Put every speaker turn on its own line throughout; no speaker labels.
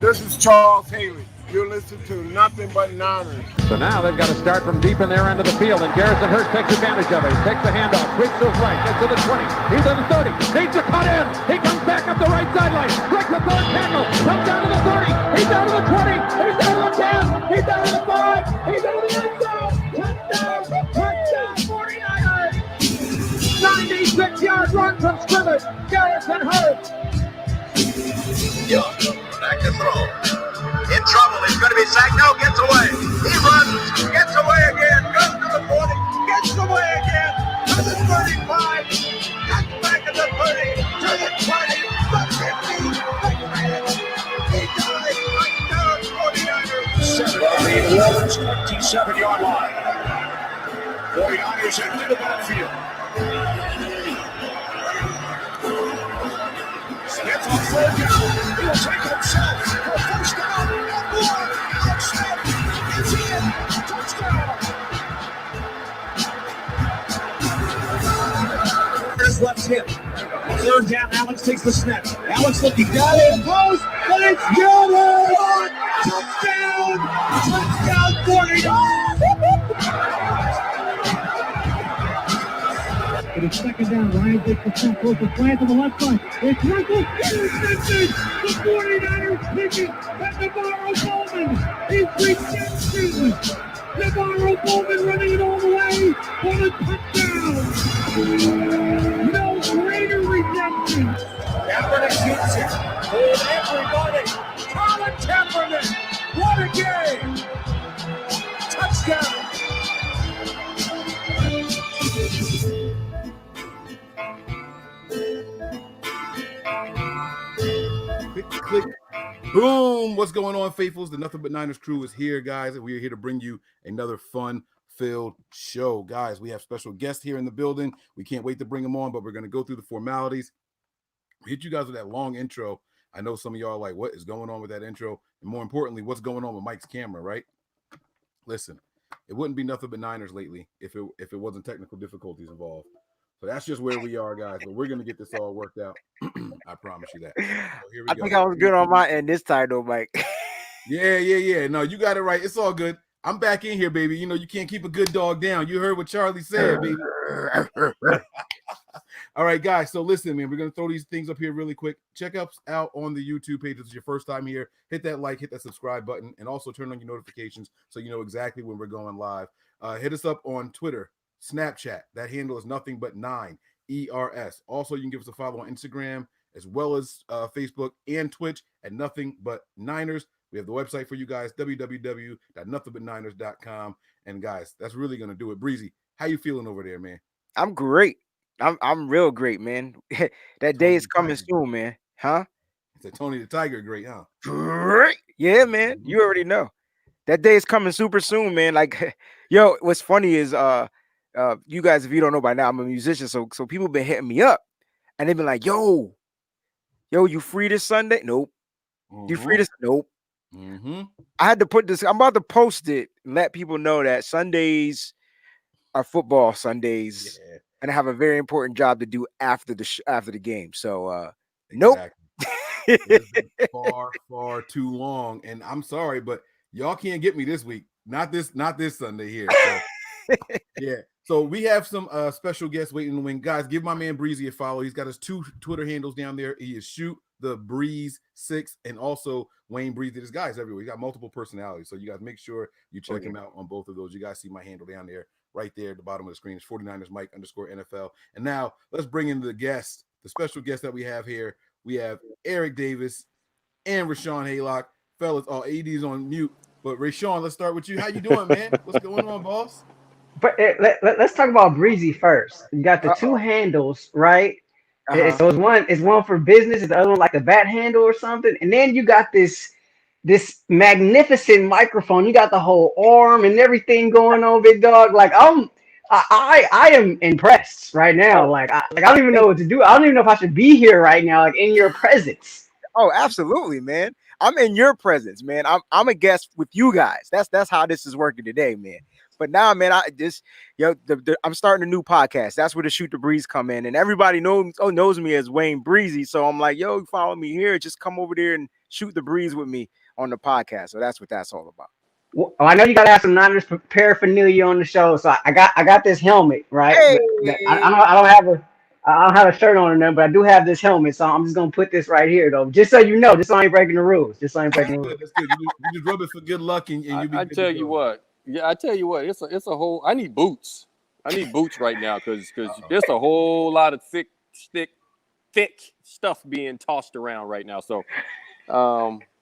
This is Charles Haley. You're listening to Nothing But Niners.
So now they've got to start from deep in their end of the field, and Garrison Hurst takes advantage of it. He takes the handoff, breaks to his right, gets to the 20. He's on the 30. Needs to cut in. He comes back up the right sideline. Breaks the third tackle. Comes down to the 30. He's down to the 20. He's down to the 10. He's down to the 5. He's into the end zone. Touchdown. Touchdown. 49ers. 96-yard run from scrimmage. Garrison Hurst.
Young, back to throw. In trouble, he's going to be sacked. No, gets away. He runs, gets away again, goes to the 40, gets away again, to the 35, gets back at the 30, to the 20, the 50, the 10. He dies, touchdown, 49ers. 7 on the Ravens' 27-yard line. 49ers into the backfield. Smith on third down. He will take himself for first down and more. Alex Smith is in. Touchdown. There's left hip. Third down. Alex takes the snap. Alex looking down and goes, but it's good. Touchdown. Touchdown 49.
It is second down. Ryan takes the snap, goes to plant on the left side. It's Russell, intercepted. The 49ers pick it. And Navarro Bowman is rejected. Navarro Bowman running it all the way for a touchdown. No greater rejection.
Kaepernick shoots it. Hold everybody. Colin Kaepernick. What a game. Touchdown.
Click. Boom. What's going on, faithfuls? The Nothing But Niners crew is here, guys, and we are here to bring you another fun-filled show. Guys, we have special guests here in the building. We can't wait to bring them on, but we're going to go through the formalities. We hit you guys with that long intro. I know some of y'all are like, what is going on with that intro? And more importantly, what's going on with Mike's camera, right? Listen, it wouldn't be Nothing But Niners lately if it wasn't technical difficulties involved. So that's just where we are, guys. But we're going to get this all worked out. I promise you that. So here we
I
go.
think I was good on my end this time, though, Mike.
Yeah. No, you got it right. It's all good. I'm back in here, baby. You know, you can't keep a good dog down. You heard what Charlie said, baby. All right, guys. So listen, man, we're going to throw these things up here really quick. Check us out on the YouTube page. If it's your first time here, hit that like, hit that subscribe button, and also turn on your notifications so you know exactly when we're going live. Hit us up on Twitter, Snapchat. That handle is Nothing But 9 ERS. Also, you can give us a follow on Instagram as well as Facebook and Twitch at Nothing But Niners. We have the website for you guys, www.nothingbutniners.com. And guys, that's really gonna do it. Breezy, how you feeling over there, man?
I'm great. I'm real great, man. That day is coming soon, man. Huh?
It's a Tony the Tiger great, huh?
Great. Yeah, man. You already know. That day is coming super soon, man. Like, yo, what's funny is you guys, if you don't know by now, I'm a musician, so people been hitting me up and they've been like, yo, you free this Sunday? Nope. You free this? Nope. I had to put this, I'm about to post it and let people know that Sundays are football Sundays, and I have a very important job to do after the game. So nope.
It's been far too long, and I'm sorry, but y'all can't get me this week. Not this Sunday here. So, yeah. So we have some special guests waiting in the wing. Guys, give my man Breezy a follow. He's got his 2 Twitter handles down there. He is Shoot the Breeze 6 and also Wayne Breezy. This guy's everywhere. He got multiple personalities. So you guys make sure you check him out on both of those. You guys see my handle down there, right there at the bottom of the screen. It's 49ers Mike _NFL. And now let's bring in the guest, the special guest that we have here. We have Eric Davis and Rahshaun Haylock. Fellas, all AD's on mute. But Rahshaun, let's start with you. How you doing, man? What's going on, boss?
But let's talk about Breezy first. You got the 2 handles, right? So it's one for business, and the other one like a bat handle or something. And then you got this magnificent microphone. You got the whole arm and everything going on, big dog. Like I am impressed right now. Like I don't even know what to do. I don't even know if I should be here right now, like in your presence.
Oh, absolutely, man. I'm in your presence, man. I'm a guest with you guys. That's how this is working today, man. But now, man, I'm starting a new podcast. That's where the Shoot the Breeze come in, and everybody knows me as Wayne Breezy. So I'm like, yo, you follow me here. Just come over there and shoot the breeze with me on the podcast. So that's what that's all about.
Well, I know you gotta have some Niners paraphernalia on the show, so I got this helmet, right?
Hey,
But I don't have a shirt on or nothing, but I do have this helmet, so I'm just gonna put this right here though, just so you know, just so I ain't breaking the rules, just so I ain't breaking the rules.
That's good. You just rub it for good luck, and you'll be.
I tell you what. Yeah, I tell you what. It's a whole. I need boots. I need boots right now because there's a whole lot of thick stuff being tossed around right now. So,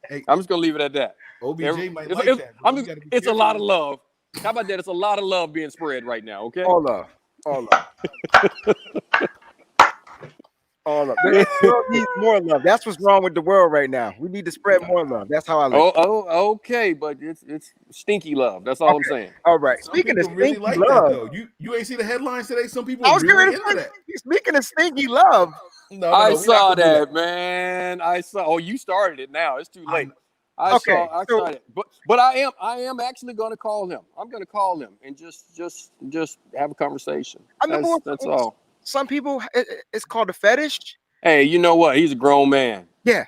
Hey,
I'm just gonna leave it at that.
OBJ might like
It's,
that.
it's a lot of love. How about that? It's a lot of love being spread right now. Okay.
all love. All love. The world needs more love. That's what's wrong with the world right now. We need to spread more love. That's how I look.
Oh, okay, but it's stinky love. That's all I'm saying.
All right.
Some
Speaking of
people really
stinky
like
love,
that, though. You ain't see the headlines today. Some people
I was
really
getting
into that.
speaking of stinky love.
No,
I
we
saw
not gonna do
that, man. I saw. Oh, you started it now. It's too late. I
Okay,
saw it. But I am actually going to call him. I'm going to call him and just have a conversation.
I mean,
That's all.
Some people, it's called a fetish.
Hey, you know what? He's a grown man.
Yeah.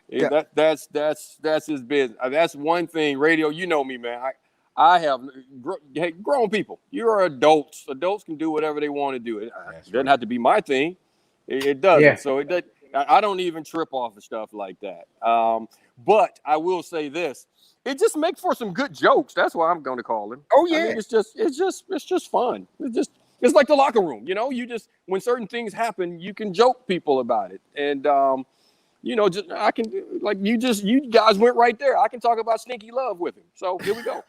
That's his business. That's one thing. Radio, you know me, man. I have grown people. You're adults. Adults can do whatever they want to do. It doesn't have to be my thing. It doesn't.
Yeah.
So I don't even trip off of stuff like that. But I will say this: it just makes for some good jokes. That's why I'm going to call him.
Oh yeah.
I mean, it's just fun. It's like the locker room. You know, you just when certain things happen, you can joke people about it, and I can you guys went right there. I can talk about stinky love with him. So here we go.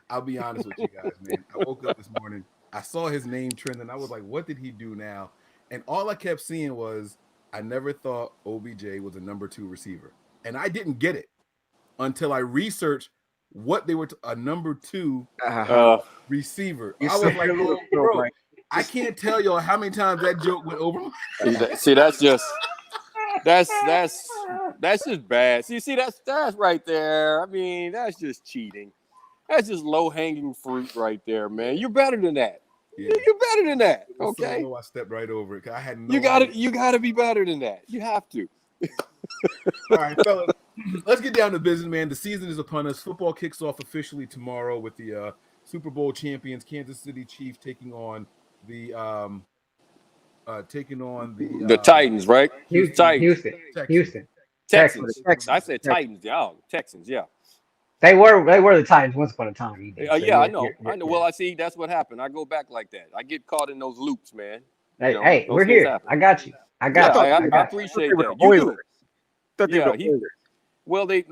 I'll be honest with you guys, man. I woke up this morning. I saw his name trending. I was like, what did he do now? And all I kept seeing was, I never thought OBJ was a number 2 receiver. And I didn't get it until I researched what they were, a number 2 receiver. I was like, oh, bro, I can't tell y'all how many times that joke went over my head.
See, that's just bad. See, that's right there. I mean, that's just cheating. That's just low-hanging fruit right there, man. You're better than that. Yeah. You're better than that. Okay.
So I stepped right over it. I had no
You gotta be better than that. You have to.
All right, fellas. Let's get down to business, man. The season is upon us. Football kicks off officially tomorrow with the Super Bowl champions, Kansas City Chiefs, taking on the
Titans, right?
Houston.
Texans. I said Titans. Yeah, Texans. Yeah.
They were the Titans once upon a time.
Yeah, I know. Well, I see. That's what happened. I go back like that. I get caught in those loops, man.
Hey, we're here. Happen. I got you. I
appreciate that. You do. Well, they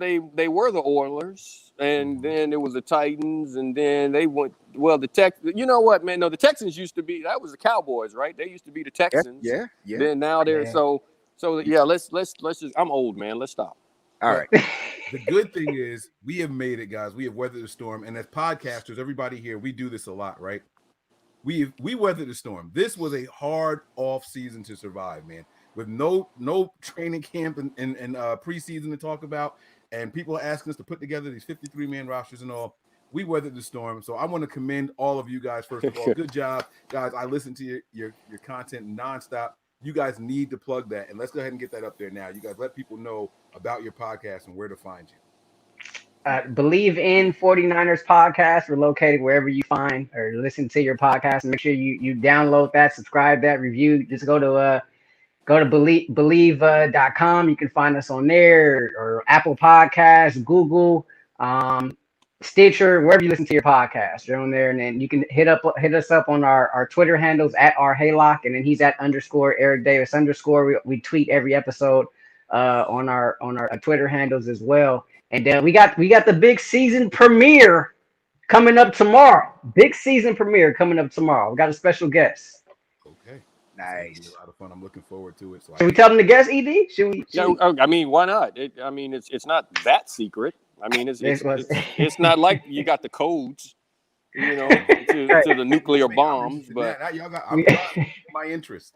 were the Oilers, and then it was the Titans, and then they went. Well, the Texans. You know what, man? No, the Texans used to be. That was the Cowboys, right? They used to be the Texans.
Yeah.
Then now they're so yeah. Let's just. I'm old, man. Let's stop.
All right.
The good thing is we have made it, guys. We have weathered the storm, and as podcasters, everybody here, we do this a lot, right? We weathered the storm. This was a hard off season to survive, man. With no training camp and preseason to talk about, and people are asking us to put together these 53-man rosters and all. We weathered the storm, so I want to commend all of you guys. First of all, good job, guys. I listen to your content nonstop. You guys need to plug that, and let's go ahead and get that up there now. You guys let people know about your podcast and where to find you.
Believe in 49ers podcast. We're located wherever you find or listen to your podcast. Make sure you download that, subscribe that, review. Just go to believe.com. You can find us on there or Apple Podcasts, Google, Stitcher, wherever you listen to your podcast. You're on there, and then you can hit us up on our Twitter handles at @Haylock, and then he's at _Eric Davis _ We tweet every episode on our Twitter handles as well. And we got the big season premiere coming up tomorrow. Big season premiere coming up tomorrow. We got a special guest.
Okay.
Nice.
A lot of fun. I'm looking forward to it. So
should we tell them the guest, ED? Should we?
I mean, why not? It's not that secret. I mean, it's not like you got the codes, to the nuclear bombs. But
y'all got my interest.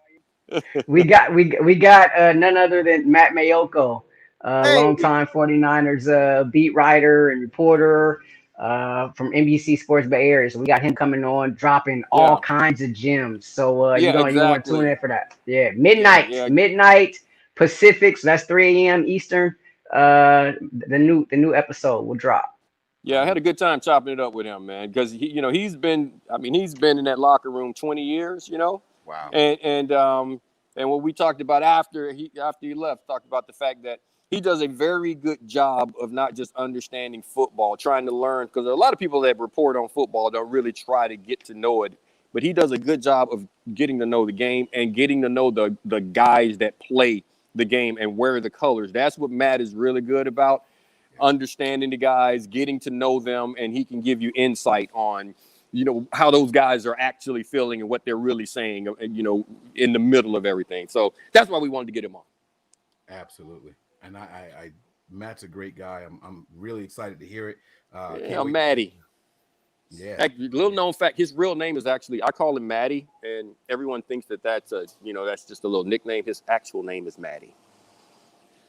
we got none other than Matt Mayoko, longtime 49ers beat writer and reporter from NBC Sports Bay Area. So we got him coming on, dropping all kinds of gems. So you want to tune in for that. Yeah, midnight Pacific. So that's 3 a.m. Eastern. the new episode will drop.
Yeah, I had a good time chopping it up with him, man, because he's been in that locker room 20 years,
Wow.
And what we talked about after he left, talked about the fact that he does a very good job of not just understanding football, trying to learn, because a lot of people that report on football don't really try to get to know it, but he does a good job of getting to know the game and getting to know the guys that play the game and wear the colors. That's what Matt is really good about. Understanding the guys, getting to know them, and he can give you insight on, how those guys are actually feeling and what they're really saying, in the middle of everything. So that's why we wanted to get him on.
Absolutely. And I Matt's a great guy. I'm really excited to hear it.
Matty.
Yeah.
Little known fact, his real name is actually, I call him Matty, and everyone thinks that's just a little nickname. His actual name is Matty.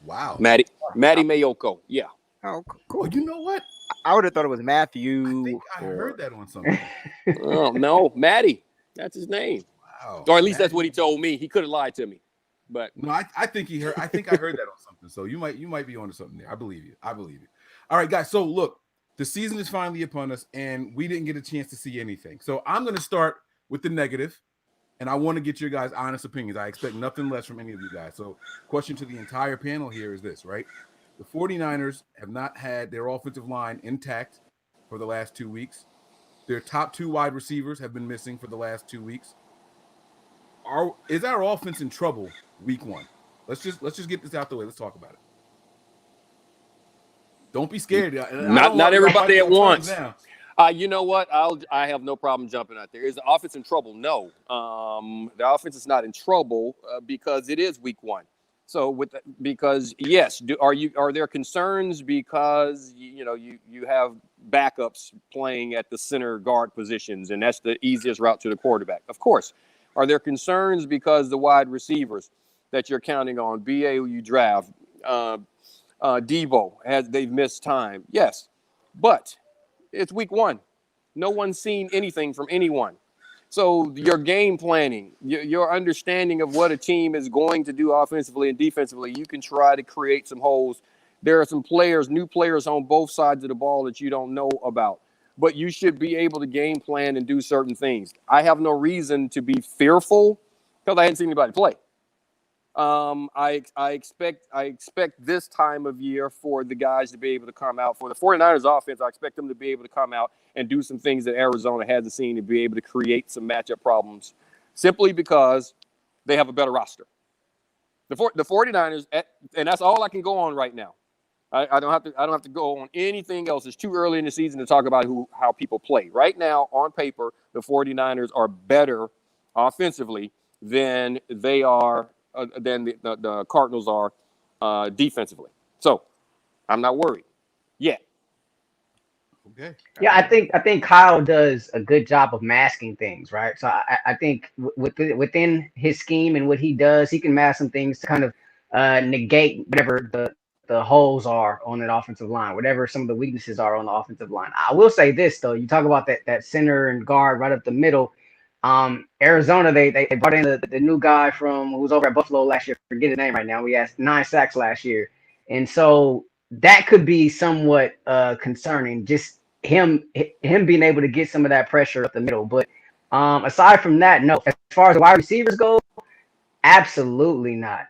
Wow.
Matty Mayoko. Yeah.
Oh, cool.
Oh, you know what?
I would have thought it was Matthew.
I think I heard that on something.
Oh, no, Matty. That's his name.
Wow.
Or at least that's what he told me. He could have lied to me. But
no, I think I heard that on something. So you might be onto something there. I believe you. All right, guys. So look, the season is finally upon us, and we didn't get a chance to see anything. So I'm going to start with the negative, and I want to get your guys' honest opinions. I expect nothing less from any of you guys. So question to the entire panel here is this, right? The 49ers have not had their offensive line intact for the last 2 weeks. Their top 2 wide receivers have been missing for the last 2 weeks. Is our offense in trouble week 1? Let's just get this out the way. Let's talk about it. Don't be scared.
Not everybody at once. You know what? I have no problem jumping out there. Is the offense in trouble? No. The offense is not in trouble because it is week 1. So because yes, are there concerns because you have backups playing at the center guard positions, and that's the easiest route to the quarterback? Of course. Are there concerns because the wide receivers that you're counting on, BA who you draft, Debo they've missed time? Yes, but it's week 1. No one's seen anything from anyone. So your game planning, your understanding of what a team is going to do offensively and defensively, you can try to create some holes. There are some new players on both sides of the ball that you don't know about, but you should be able to game plan and do certain things. I have no reason to be fearful because I hadn't seen anybody play. I expect this time of year for the guys to be able to come out. For the 49ers offense, I expect them to be able to come out and do some things that Arizona hasn't seen, to be able to create some matchup problems simply because they have a better roster. The 49ers, and that's all I can go on right now. I don't have to go on anything else. It's too early in the season to talk about how people play. Right now, on paper, the 49ers are better offensively than they are than the Cardinals are defensively. So I'm not worried yet.
Okay.
Yeah, I think Kyle does a good job of masking things, right? So I think within his scheme and what he does, he can mask some things to kind of negate whatever the holes are on an offensive line, whatever some of the weaknesses are on the offensive line. I will say this though, you talk about that center and guard right up the middle. Arizona, they brought in the new guy who was over at Buffalo last year. Forget his name right now. We had 9 sacks last year, and so that could be somewhat concerning. Just him being able to get some of that pressure up the middle. But aside from that, no. As far as the wide receivers go, absolutely not.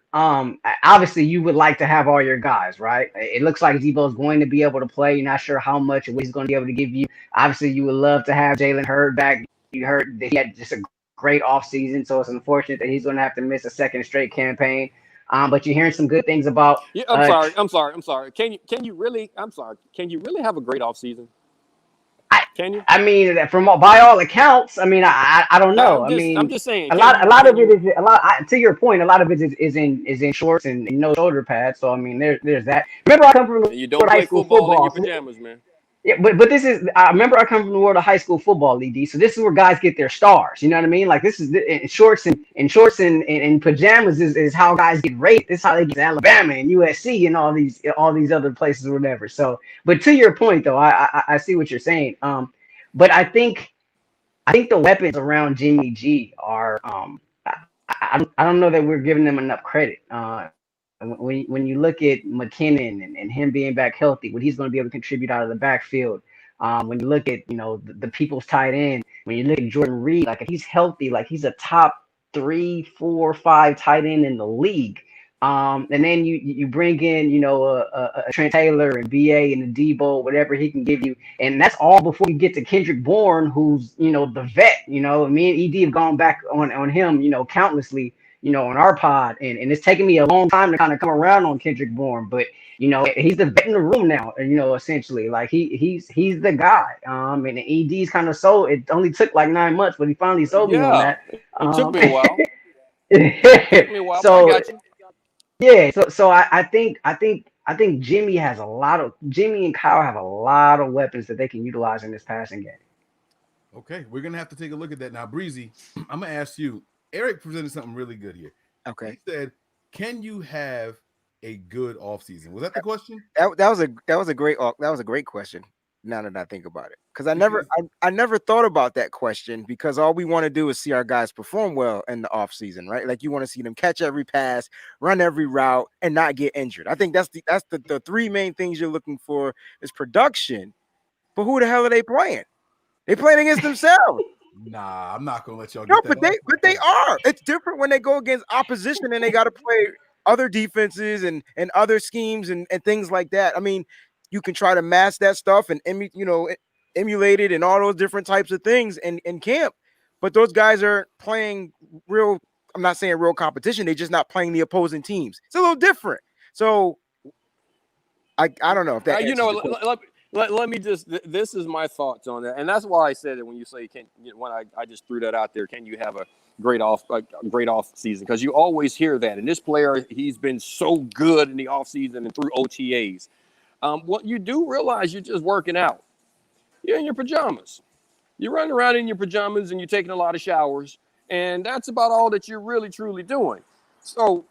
Obviously, you would like to have all your guys, right? It looks like Debo's going to be able to play. You're not sure how much and what he's going to be able to give you. Obviously, you would love to have Jalen Hurd back. You heard that he had just a great offseason, so it's unfortunate that he's going to have to miss a second straight campaign. But you're hearing some good things about.
Yeah, I'm sorry. Can you really? I'm sorry. Can you really have a great offseason? Can you?
I mean, by all accounts, I mean, I don't know.
I'm just saying.
A lot of it is to your point. A lot of it is in shorts and no shoulder pads. So I mean, there's that. Remember, I come from
you don't play football in your pajamas, man.
Yeah, but this is. I remember I come from the world of high school football, ED. So this is where guys get their stars. You know what I mean? Like this is shorts and pajamas is how guys get rated. This is how they get to Alabama and USC and all these other places or whatever. So, but to your point though, I see what you're saying. But I think the weapons around Jimmy G are. I don't know that we're giving them enough credit. when you look at McKinnon and him being back healthy, what he's going to be able to contribute out of the backfield. When you look at the people's tight end, when you look at Jordan Reed, like if he's healthy, like he's a top 3, 4, 5 tight end in the league. And then you bring in a Trent Taylor and BA and the Debo, whatever he can give you, and that's all before you get to Kendrick Bourne, who's the vet. Me and ED have gone back on him countlessly on our pod, and it's taken me a long time to kind of come around on Kendrick Bourne, but he's the vet in the room now, essentially like he's the guy. And the ED's kind of sold. It only took like 9 months, but he finally sold me on that.
It took me a while. It took me a while.
So
I got you.
yeah, so I think Jimmy and Kyle have a lot of weapons that they can utilize in this passing game.
Okay, we're gonna have to take a look at that now. Breezy, I'm gonna ask you. Eric presented something really good here.
Okay.
He said, "Can you have a good offseason?" Was that the question?
That was a great question. Now that I think about it, because I never thought about that question, because all we want to do is see our guys perform well in the off season, right? Like you want to see them catch every pass, run every route, and not get injured. I think that's the three main things you're looking for is production. But who the hell are they playing? They playing against themselves.
Nah, I'm not gonna let y'all.
No, but they are. It's different when they go against opposition and they got to play other defenses and other schemes and things like that. I mean, you can try to mask that stuff and emulate it and all those different types of things in camp, but those guys are playing real. I'm not saying real competition. They're just not playing the opposing teams. It's a little different. So I don't know if that.
Let me just. This is my thoughts on that, and that's why I said it when you say when I just threw that out there. Can you have a great off season? Because you always hear that. And this player, he's been so good in the off season and through OTAs. What you do realize, you're just working out. You're in your pajamas. You're running around in your pajamas and you're taking a lot of showers, and that's about all that you're really truly doing. So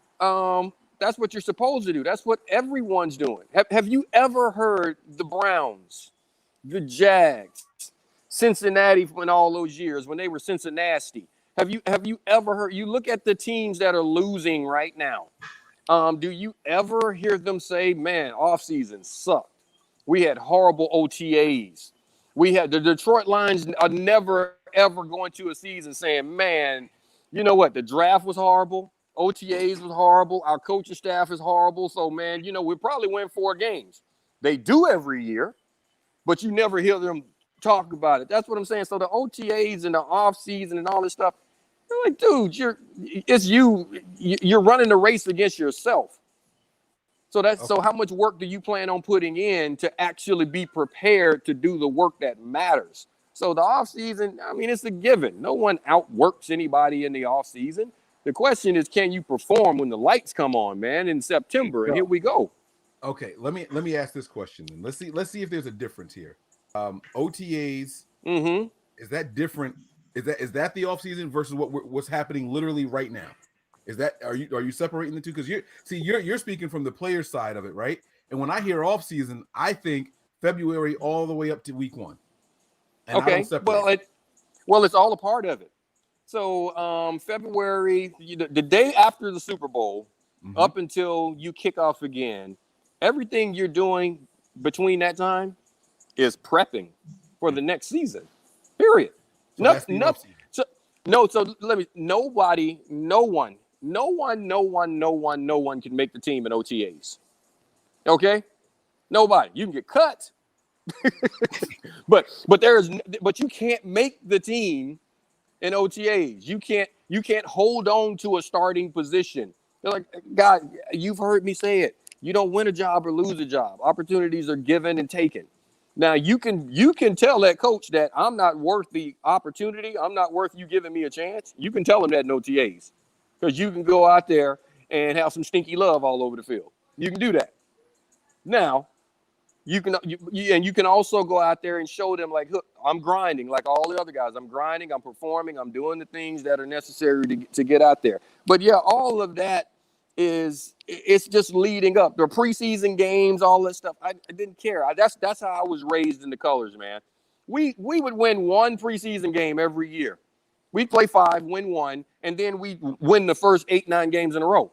that's what you're supposed to do. That's what everyone's doing. Have you ever heard the Browns, the Jags, Cincinnati in all those years when they were Cincinnati? Have you ever heard? You look at the teams that are losing right now. Do you ever hear them say, "Man, offseason sucked. We had horrible OTAs. We had the Detroit Lions are never ever going to a season saying, man, you know what? The draft was horrible. OTAs was horrible. Our coaching staff is horrible. So, man, we probably win 4 games." They do every year, but you never hear them talk about it. That's what I'm saying. So the OTAs and the off season and all this stuff, you're like, dude, you're running a race against yourself. So that's so how much work do you plan on putting in to actually be prepared to do the work that matters? So the off season, I mean, it's a given. No one outworks anybody in the off season. The question is, can you perform when the lights come on, man, in September? And here we go.
Okay, let me ask this question then. Let's see if there's a difference here. OTAs, is that different? Is that the offseason versus what's happening literally right now? Are you separating the two? Because you're speaking from the player side of it, right? And when I hear offseason, I think February all the way up to week 1. And
okay, well, it's all a part of it. So February, the day after the Super Bowl, up until you kick off again, everything you're doing between that time is prepping for the next season. Period. No one can make the team in OTAs. Okay? Nobody. You can get cut. but you can't make the team in OTAs. You can't hold on to a starting position. They're like, God, you've heard me say it. You don't win a job or lose a job. Opportunities are given and taken. Now you can tell that coach that I'm not worth the opportunity. I'm not worth you giving me a chance. You can tell him that in OTAs, because you can go out there and have some stinky love all over the field. You can do that. Now you can also go out there and show them, like, look, I'm grinding like all the other guys. I'm grinding. I'm performing. I'm doing the things that are necessary to get out there. But yeah, all of that it's just leading up. The preseason games, all that stuff. I didn't care. That's how I was raised in the colors, man. We would win 1 preseason game every year. We'd play 5, win 1, and then we win the first 8-9 games in a row.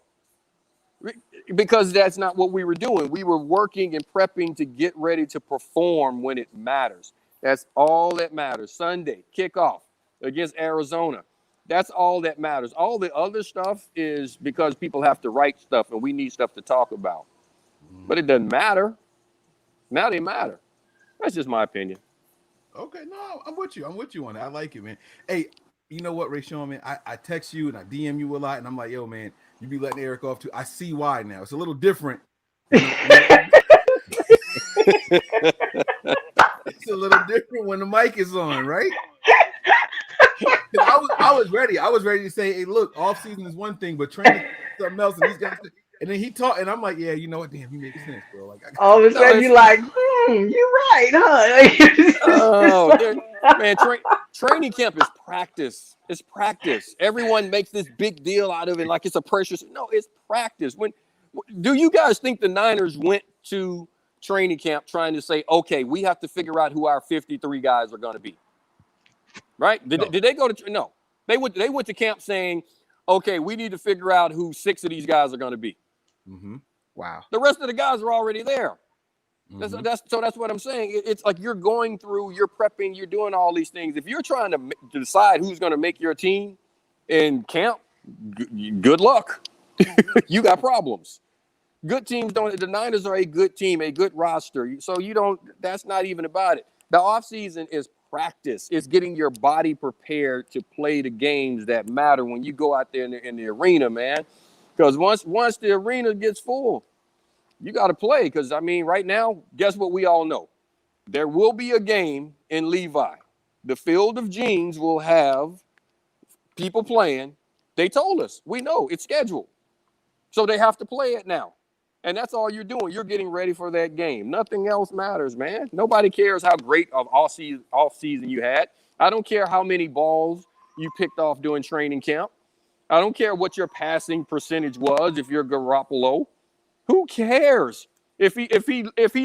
Because that's not what we were doing. We were working and prepping to get ready to perform when it matters. That's all that matters. Sunday, kickoff against Arizona. That's all that matters. All the other stuff is because people have to write stuff and we need stuff to talk about. But it doesn't matter. Now they matter. That's just my opinion.
Okay, no, I'm with you. I'm with you on that. I like it, man. Hey, you know what, Rahshaun, man? I text you and I DM you a lot, and I'm like, yo, man, you be letting Eric off too. I see why now. It's a little different. It's a little different when the mic is on, right? I was ready. I was ready to say, hey, look, off season is one thing, but training is something else. And these guys, and then he talked, and I'm like, yeah, you know what? Damn, he makes sense, bro. Like,
all of a sudden, you're like, you're right, huh?
Man, training camp is practice. It's practice. Everyone makes this big deal out of it like it's a precious. No, it's practice. Do you guys think the Niners went to training camp trying to say, okay, we have to figure out who our 53 guys are going to be? Right? Did they go to? No, they went to camp saying, okay, we need to figure out who 6 of these guys are going to be.
Mm-hmm.
Wow.
The rest of the guys are already there. Mm-hmm. That's what I'm saying. It's like you're going through, you're prepping, you're doing all these things. If you're trying to decide who's going to make your team in camp, good luck. You got problems. Good teams don't. The Niners are a good team, a good roster. So you don't. That's not even about it. The offseason is practice. It's getting your body prepared to play the games that matter when you go out there in the arena, man. Because once the arena gets full, you got to play. Because, I mean, right now, guess what we all know? There will be a game in Levi. The Field of Dreams will have people playing. They told us. We know. It's scheduled. So they have to play it now. And that's all you're doing. You're getting ready for that game. Nothing else matters, man. Nobody cares how great of off season you had. I don't care how many balls you picked off during training camp. I don't care what your passing percentage was if you're Garoppolo. Who cares? If he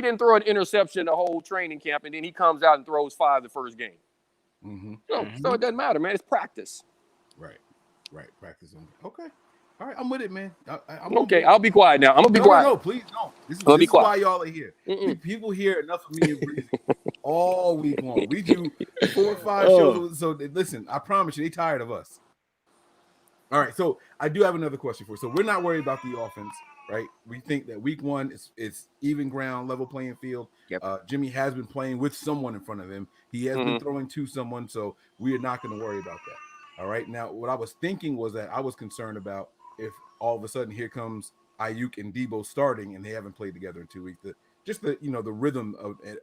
didn't throw an interception the whole training camp and then he comes out and throws 5 the first game.
Mm-hmm.
So it doesn't matter, man. It's practice.
Right. Practice. Okay. All right, I'm with it, man. I'm
okay. I'll be quiet now. I'm gonna be quiet.
No, please don't. This is why y'all are here. People hear enough of me and Breezy all week long. We do 4 or 5 shows. So listen, I promise you, they tired of us. All right, so I do have another question for you. So we're not worried about the offense, right? We think that week 1 is even ground, level playing field.
Yep.
Jimmy has been playing with someone in front of him. He has been throwing to someone, so we are not going to worry about that. All right. Now, what I was thinking was that I was concerned about if all of a sudden here comes Ayuk and Debo starting and they haven't played together in 2 weeks. The rhythm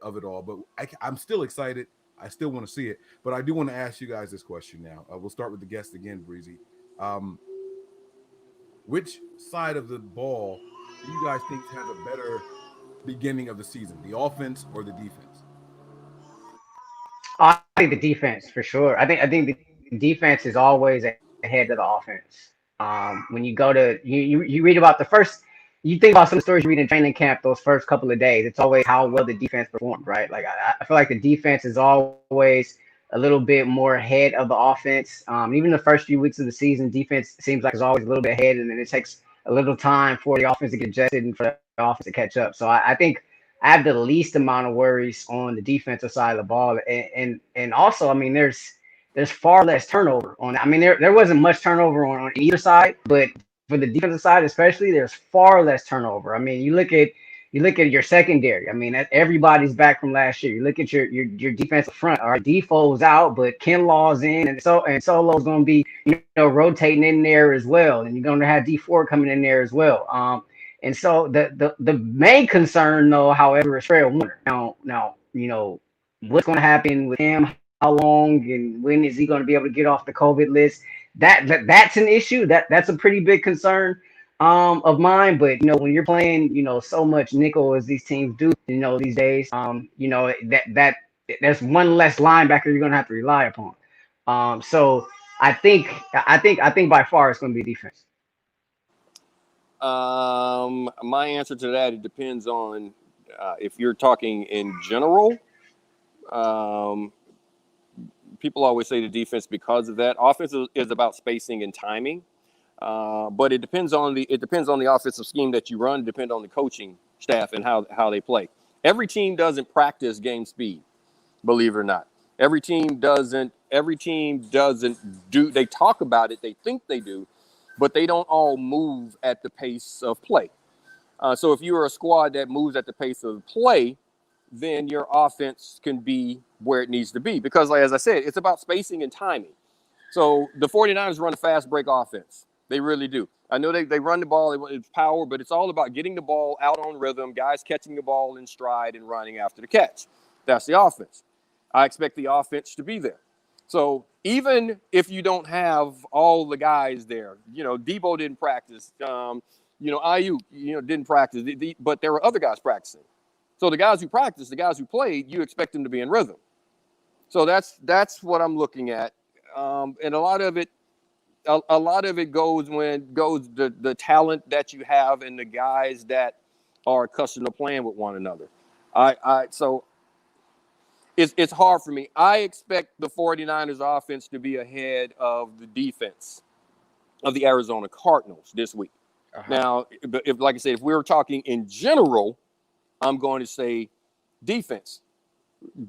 of it all. But I'm still excited. I still want to see it. But I do want to ask you guys this question now. We'll start with the guest again, Breezy. Which side of the ball do you guys think has a better beginning of the season, the offense or the defense?
I think the defense for sure. I think the defense is always ahead of the offense. When you go to you read about you think about some of the stories you read in training camp those first couple of days. It's always how well the defense performed, right? Like I feel like the defense is always a little bit more ahead of the offense. Even the first few weeks of the season, defense seems like it's always a little bit ahead, and then it takes a little time for the offense to get adjusted and for the offense to catch up. So I think I have the least amount of worries on the defensive side of the ball, and also, I mean, there's far less turnover on. I mean, there wasn't much turnover on either side, but for the defensive side especially, there's far less turnover. I mean, you look at your secondary. I mean, everybody's back from last year. You look at your defensive front. All right, Defoe's out, but Kinlaw's in, and Solo's going to be rotating in there as well, and you're going to have D4 coming in there as well. And so the main concern, though, however, is Fred Warner. Now, what's going to happen with him? How long and when is he going to be able to get off the COVID list? That's an issue. That's a pretty big concern of mine. But when you're playing, so much nickel as these teams do, these days, that there's one less linebacker you're going to have to rely upon. So I think by far it's going to be defense.
My answer to that, it depends on if you're talking in general. People always say the defense because of that. Offense is about spacing and timing. But it depends on the offensive scheme that you run. It depends on the coaching staff and how they play. Every team doesn't practice game speed, believe it or not. Every team doesn't do. They talk about it. They think they do, but they don't all move at the pace of play. So if you are a squad that moves at the pace of play, then your offense can be where it needs to be. Because, like, as I said, it's about spacing and timing. So the 49ers run a fast break offense. They really do. I know they run the ball, it's power, but it's all about getting the ball out on rhythm, guys catching the ball in stride and running after the catch. That's the offense. I expect the offense to be there. So even if you don't have all the guys there, Debo didn't practice, Ayuk, didn't practice, but there were other guys practicing. So the guys who practiced, the guys who played, you expect them to be in rhythm. So that's what I'm looking at. And a lot of it goes the talent that you have and the guys that are accustomed to playing with one another. So it's hard for me. I expect the 49ers offense to be ahead of the defense of the Arizona Cardinals this week. Now, like I said, if we were talking in general, I'm going to say defense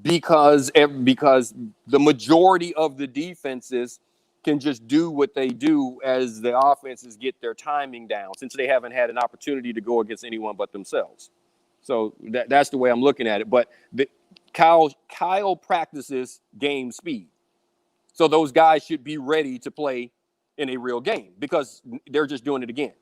because the majority of the defenses can just do what they do as the offenses get their timing down, since they haven't had an opportunity to go against anyone but themselves. So that's the way I'm looking at it. But Kyle practices game speed. So those guys should be ready to play in a real game because they're just doing it again.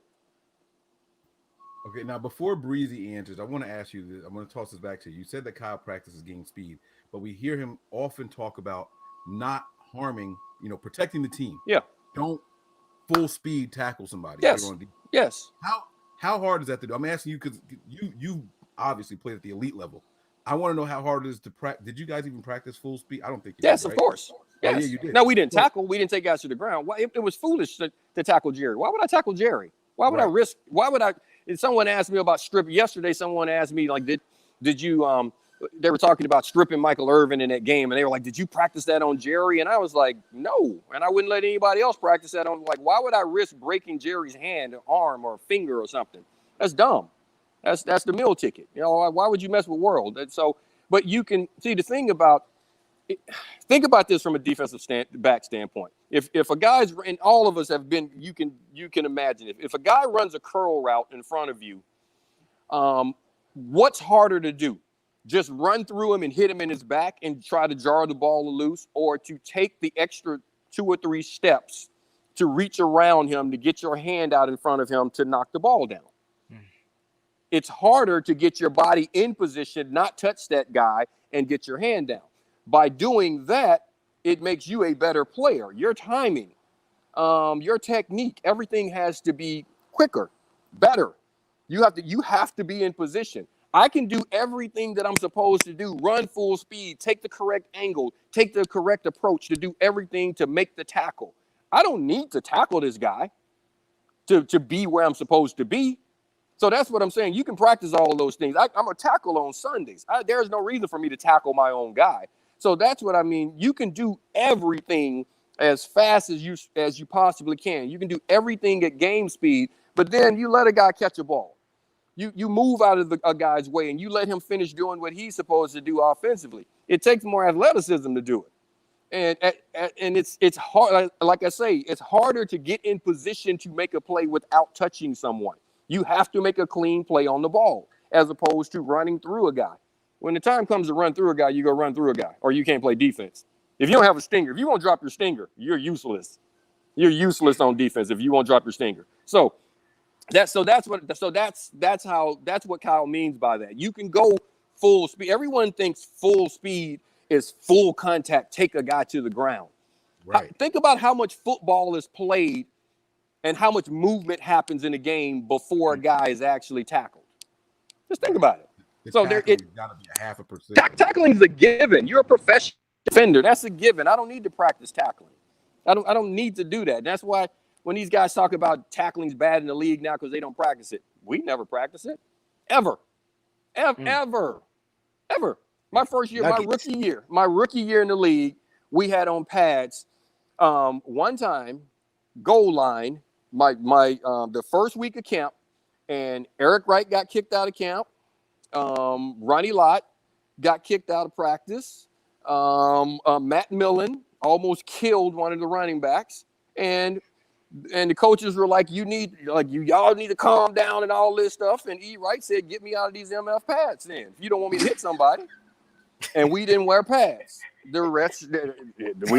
Okay, now before Breezy answers, I want to ask you this. I'm going to toss this back to you. You said that Kyle practices game speed, but we hear him often talk about not harming, protecting the team.
Yeah.
Don't full speed tackle somebody.
Yes. Yes.
How hard is that to do? I'm asking you because you obviously played at the elite level. I want to know how hard it is to practice. Did you guys even practice full speed? I don't think you did, right?
Of course. Yes.
Oh, yeah, you did.
No, we didn't tackle. We didn't take guys to the ground. Why? It was foolish to tackle Jerry. Why would I tackle Jerry? Why would I risk? Why would I? And someone asked me about stripping yesterday. Someone asked me, like, did you they were talking about stripping Michael Irvin in that game, and they were like, did you practice that on Jerry? And I was like, no. And I wouldn't let anybody else practice that on. Like, why would I risk breaking Jerry's hand, or arm, or finger, or something? That's dumb. That's the meal ticket. Why would you mess with World? And so, but you can see the thing about. Think about this from a defensive back standpoint. If a guy's, and all of us have been, you can imagine if a guy runs a curl route in front of you, what's harder to do? Just run through him and hit him in his back and try to jar the ball loose, or to take the extra 2 or 3 steps to reach around him to get your hand out in front of him to knock the ball down? It's harder to get your body in position, not touch that guy, and get your hand down. By doing that, it makes you a better player. Your timing, your technique, everything has to be quicker, better. You have to be in position. I can do everything that I'm supposed to do, run full speed, take the correct angle, take the correct approach to do everything to make the tackle. I don't need to tackle this guy to be where I'm supposed to be. So that's what I'm saying. You can practice all of those things. I'm a tackle on Sundays. There's no reason for me to tackle my own guy. So that's what I mean. You can do everything as fast as you possibly can. You can do everything at game speed, but then you let a guy catch a ball. You move out of a guy's way and you let him finish doing what he's supposed to do offensively. It takes more athleticism to do it. And it's hard. Like I say, it's harder to get in position to make a play without touching someone. You have to make a clean play on the ball as opposed to running through a guy. When the time comes to run through a guy, you go run through a guy, or you can't play defense. If you don't have a stinger, if you won't drop your stinger, you're useless. You're useless on defense if you won't drop your stinger. So that's what Kyle means by that. You can go full speed. Everyone thinks full speed is full contact, take a guy to the ground.
Right.
Think about how much football is played and how much movement happens in a game before a guy is actually tackled. Just think about it.
So it's got to be a 0.5%.
Tackling is a given. You're a professional defender. That's a given. I don't need to practice tackling. I don't need to do that. That's why when these guys talk about tackling's bad in the league now because they don't practice it, we never practice it, ever. My first year, my rookie year in the league, we had on pads one time, goal line, the first week of camp, and Eric Wright got kicked out of camp. Ronnie Lott got kicked out of practice. Matt Millen almost killed one of the running backs, and the coaches were like, y'all need to calm down and all this stuff. And E. Wright said, get me out of these MF pads then. If you don't want me to hit somebody. And we didn't wear pads. We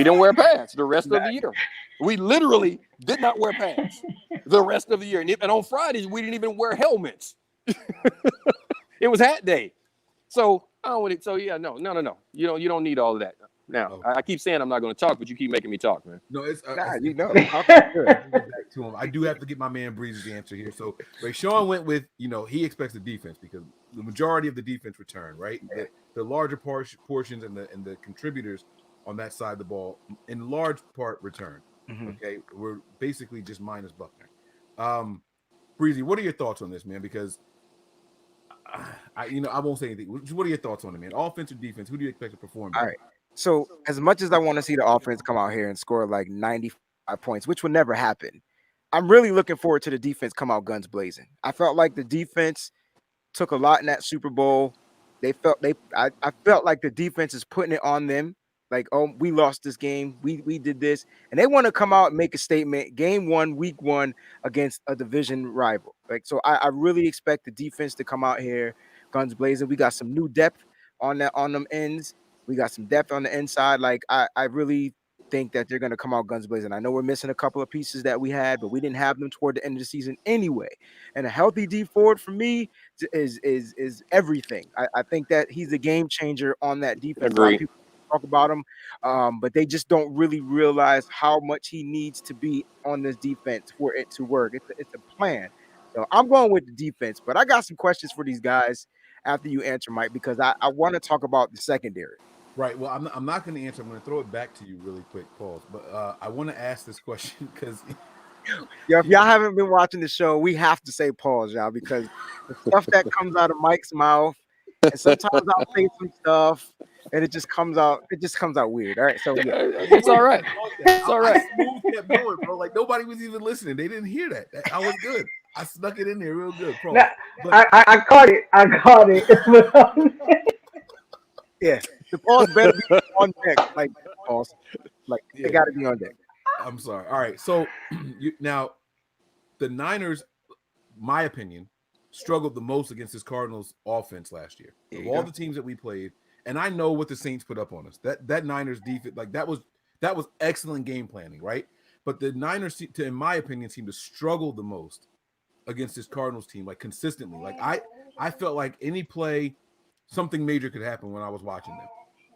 didn't wear pads the rest of the year. We literally did not wear pads the rest of the year. And on Fridays, we didn't even wear helmets. It was hat day. So I don't want it. So yeah, no. You don't need all of that. Now, I keep saying I'm not going to talk, but you keep making me talk, man.
No, it's
you know.
Back to him. I do have to get my man Breezy's answer here. So Rahshaun went with, he expects the defense because the majority of the defense return, right? The larger portions and the contributors on that side of the ball, in large part, return. Mm-hmm. Okay, we're basically just minus Buckner. Breezy, what are your thoughts on this, man? Because I won't say anything. What are your thoughts on it, man? Offense or defense? Who do you expect to perform better?
All right. So as much as I want to see the offense come out here and score like 95 points, which would never happen, I'm really looking forward to the defense come out guns blazing. I felt like the defense took a lot in that Super Bowl. I felt like the defense is putting it on them. Like, oh, we lost this game. We did this. And they want to come out and make a statement. Game 1, week 1 against a division rival. Like, so I really expect the defense to come out here guns blazing. We got some new depth on them ends. We got some depth on the inside. Like, I really think that they're going to come out guns blazing. I know we're missing a couple of pieces that we had, but we didn't have them toward the end of the season anyway. And a healthy D Ford for me is everything. I think that he's a game changer on that defense. A lot of people talk about him, but they just don't really realize how much he needs to be on this defense for it to work. It's a plan. So I'm going with the defense, but I got some questions for these guys after you answer, Mike, because I want to talk about the secondary.
Right. Well, I'm not going to answer. I'm going to throw it back to you really quick, pause. But I want to ask this question because
if y'all haven't been watching the show, we have to say pause, y'all, because the stuff that comes out of Mike's mouth, and sometimes I'll say some stuff, and it just comes out weird. All right. So yeah.
It's all right. It's all right.
I kept going, bro. Like nobody was even listening. They didn't hear that. I was good. I snuck it in there real good.
No, I caught it.
Yeah. The pause better be on deck. Like pause. Like they gotta be on deck.
I'm sorry. All right. So now the Niners, my opinion, struggled the most against this Cardinals offense last year. Of all the teams that we played, and I know what the Saints put up on us. That Niners defense, like that was excellent game planning, right? But the Niners, in my opinion, seemed to struggle the most against this Cardinals team, like consistently. Like I felt like any play, something major could happen when I was watching them.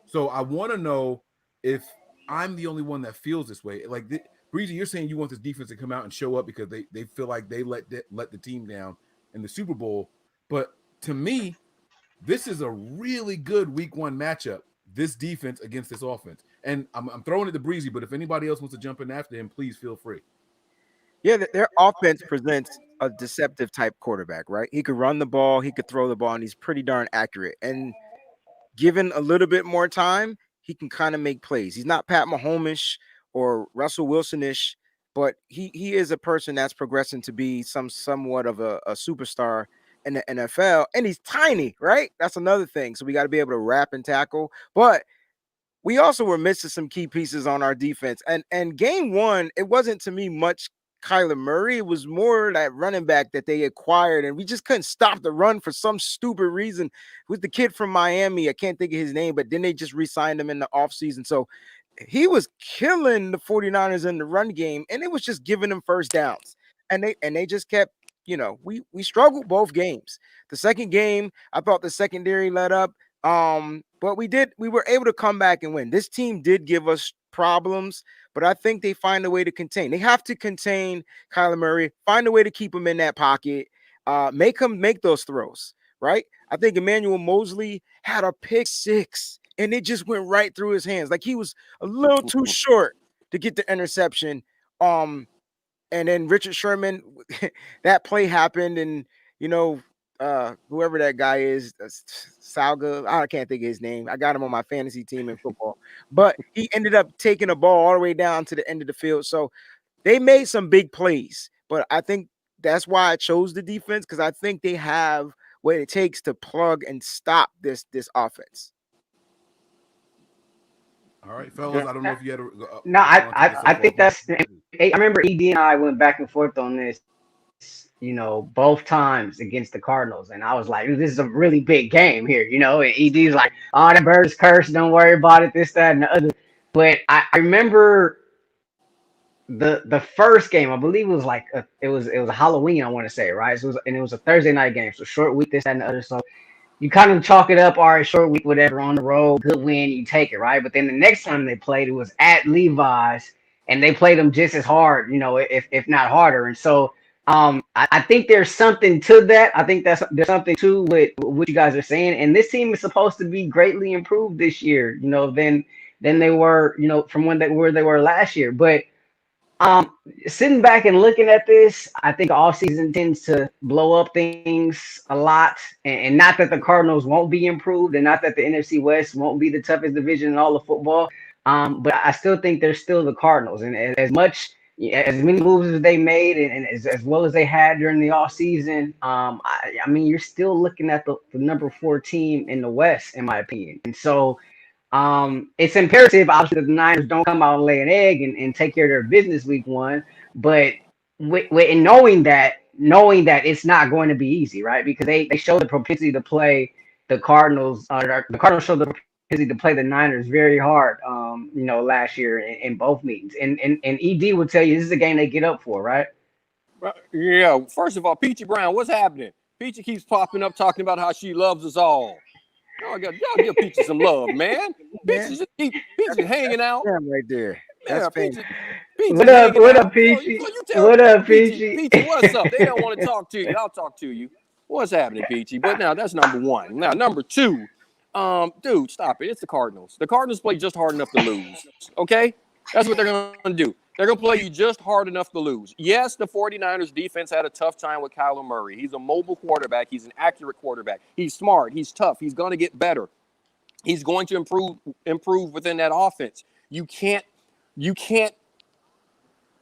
So I want to know if I'm the only one that feels this way. Like Breezy, you're saying you want this defense to come out and show up because they feel like they let the team down in the Super Bowl. But to me, this is a really good week 1 matchup, this defense against this offense. And I'm throwing it to Breezy, but if anybody else wants to jump in after him, please feel free.
Yeah, their offense presents a deceptive type quarterback, right? He could run the ball, he could throw the ball, and he's pretty darn accurate. And given a little bit more time, he can kind of make plays. He's not Pat Mahomes-ish or Russell Wilson-ish, but he is a person that's progressing to be somewhat of a superstar in the NFL. And he's tiny, right? That's another thing. So we got to be able to wrap and tackle. But we also were missing some key pieces on our defense. And game 1, it wasn't to me much Kyler Murray. It was more that running back that they acquired, and we just couldn't stop the run for some stupid reason. With the kid from Miami, I can't think of his name, but then they just re-signed him in the offseason. So he was killing the 49ers in the run game, and it was just giving them first downs. And they just kept, we struggled both games. The second game, I thought the secondary let up. But we were able to come back and win. This team did give us problems, but I think they find a way to contain. They have to contain Kyler Murray, find a way to keep him in that pocket, make him make those throws, right? I think Emmanuel Mosley had a pick 6, and it just went right through his hands. Like he was a little too short to get the interception. And then Richard Sherman, that play happened, and whoever that guy is, Salga, I can't think of his name. I got him on my fantasy team in football, but he ended up taking a ball all the way down to the end of the field. So they made some big plays, but I think that's why I chose the defense, because I think they have what it takes to plug and stop this offense.
All right, fellas. I don't know if you had
No, I think that's. I remember ED and I went back and forth on this, both times against the Cardinals, and I was like, "This is a really big game here," And ED's like, "Oh, the bird's cursed. Don't worry about it. This, that, and the other." But I remember the first game. I believe it was like it was a Halloween. I want to say, right? So it was a Thursday night game, so short week, this, that, and the other. So you kind of chalk it up, all right, short week, whatever, on the road, good win, you take it, right? But then the next time they played, it was at Levi's, and they played them just as hard, if not harder. And so I think there's something to that. I think there's something to with what you guys are saying. And this team is supposed to be greatly improved this year, than they were, from where they were last year. But sitting back and looking at this, I think all season tends to blow up things a lot, and not that the Cardinals won't be improved, and not that the NFC West won't be the toughest division in all of football. But I still think they're still the Cardinals, and as many moves as they made, and as well as they had during the off season, I mean, you're still looking at the number 4 team in the West, in my opinion, and so. It's imperative, obviously, that the Niners don't come out and lay an egg and take care of their business week 1. But in knowing that it's not going to be easy, right? Because they showed the propensity to play the Cardinals. The Cardinals showed the propensity to play the Niners very hard, last year in both meetings. And ED would tell you this is a game they get up for, right?
Yeah. First of all, Peachy Brown, what's happening? Peachy keeps popping up talking about how she loves us all. Y'all give Peachy some love, man. Peachy hanging out.
Right there.
Yeah,
Peachy.
What up, Peachy? What up, Peachy?
Peachy, what's up? They don't want to talk to you. I'll talk to you. What's happening, Peachy? But now that's number 1. Now, number 2, dude, stop it. It's the Cardinals. The Cardinals play just hard enough to lose. Okay? That's what they're going to do. They're going to play you just hard enough to lose. Yes, the 49ers defense had a tough time with Kyler Murray. He's a mobile quarterback. He's an accurate quarterback. He's smart. He's tough. He's going to get better. He's going to improve within that offense. You can't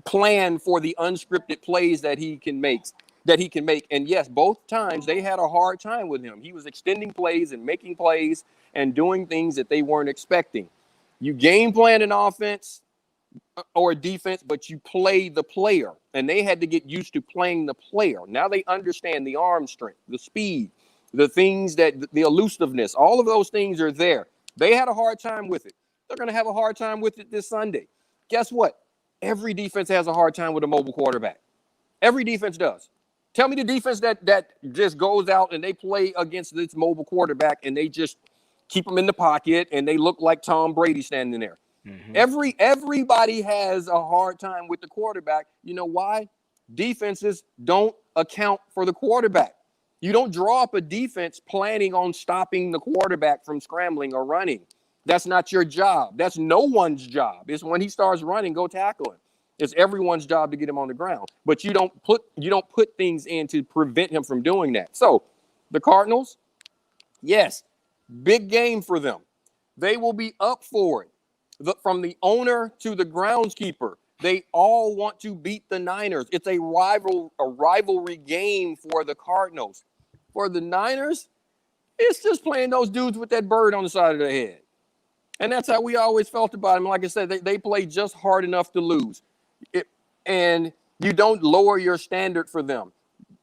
plan for the unscripted plays that he can make. And yes, both times they had a hard time with him. He was extending plays and making plays and doing things that they weren't expecting. You game plan an offense or a defense, but you play the player, and they had to get used to playing the player. Now they understand the arm strength, the speed, the things that the elusiveness, all of those things are there. They had a hard time with it. They're going to have a hard time with it this Sunday. Guess what? Every defense has a hard time with a mobile quarterback. Every defense does. Tell me the defense that just goes out and they play against this mobile quarterback and they just keep them in the pocket and they look like Tom Brady standing there. Mm-hmm. Everybody has a hard time with the quarterback. You know why? Defenses don't account for the quarterback. You don't draw up a defense planning on stopping the quarterback from scrambling or running. That's not your job. That's no one's job. It's when he starts running, go tackle him. It's everyone's job to get him on the ground. But you don't put things in to prevent him from doing that. So the Cardinals, yes, big game for them. They will be up for it. From the owner to the groundskeeper, they all want to beat the Niners. It's a rivalry game for the Cardinals. For the Niners, it's just playing those dudes with that bird on the side of their head. And that's how we always felt about them. Like I said, they play just hard enough to lose. And you don't lower your standard for them.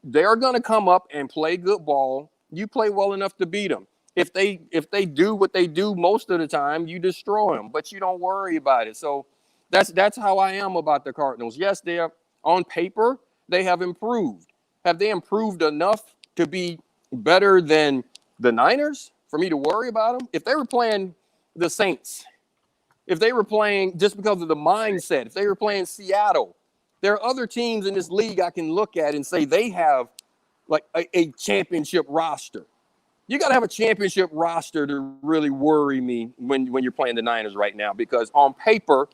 They're going to come up and play good ball. You play well enough to beat them. If they do what they do most of the time, you destroy them, but you don't worry about it. So that's how I am about the Cardinals. Yes, they are on paper, they have improved. Have they improved enough to be better than the Niners for me to worry about them? If they were playing the Saints, if they were playing just because of the mindset, if they were playing Seattle, there are other teams in this league I can look at and say they have like a championship roster. You got to have a championship roster to really worry me when you're playing the Niners right now, because on paper,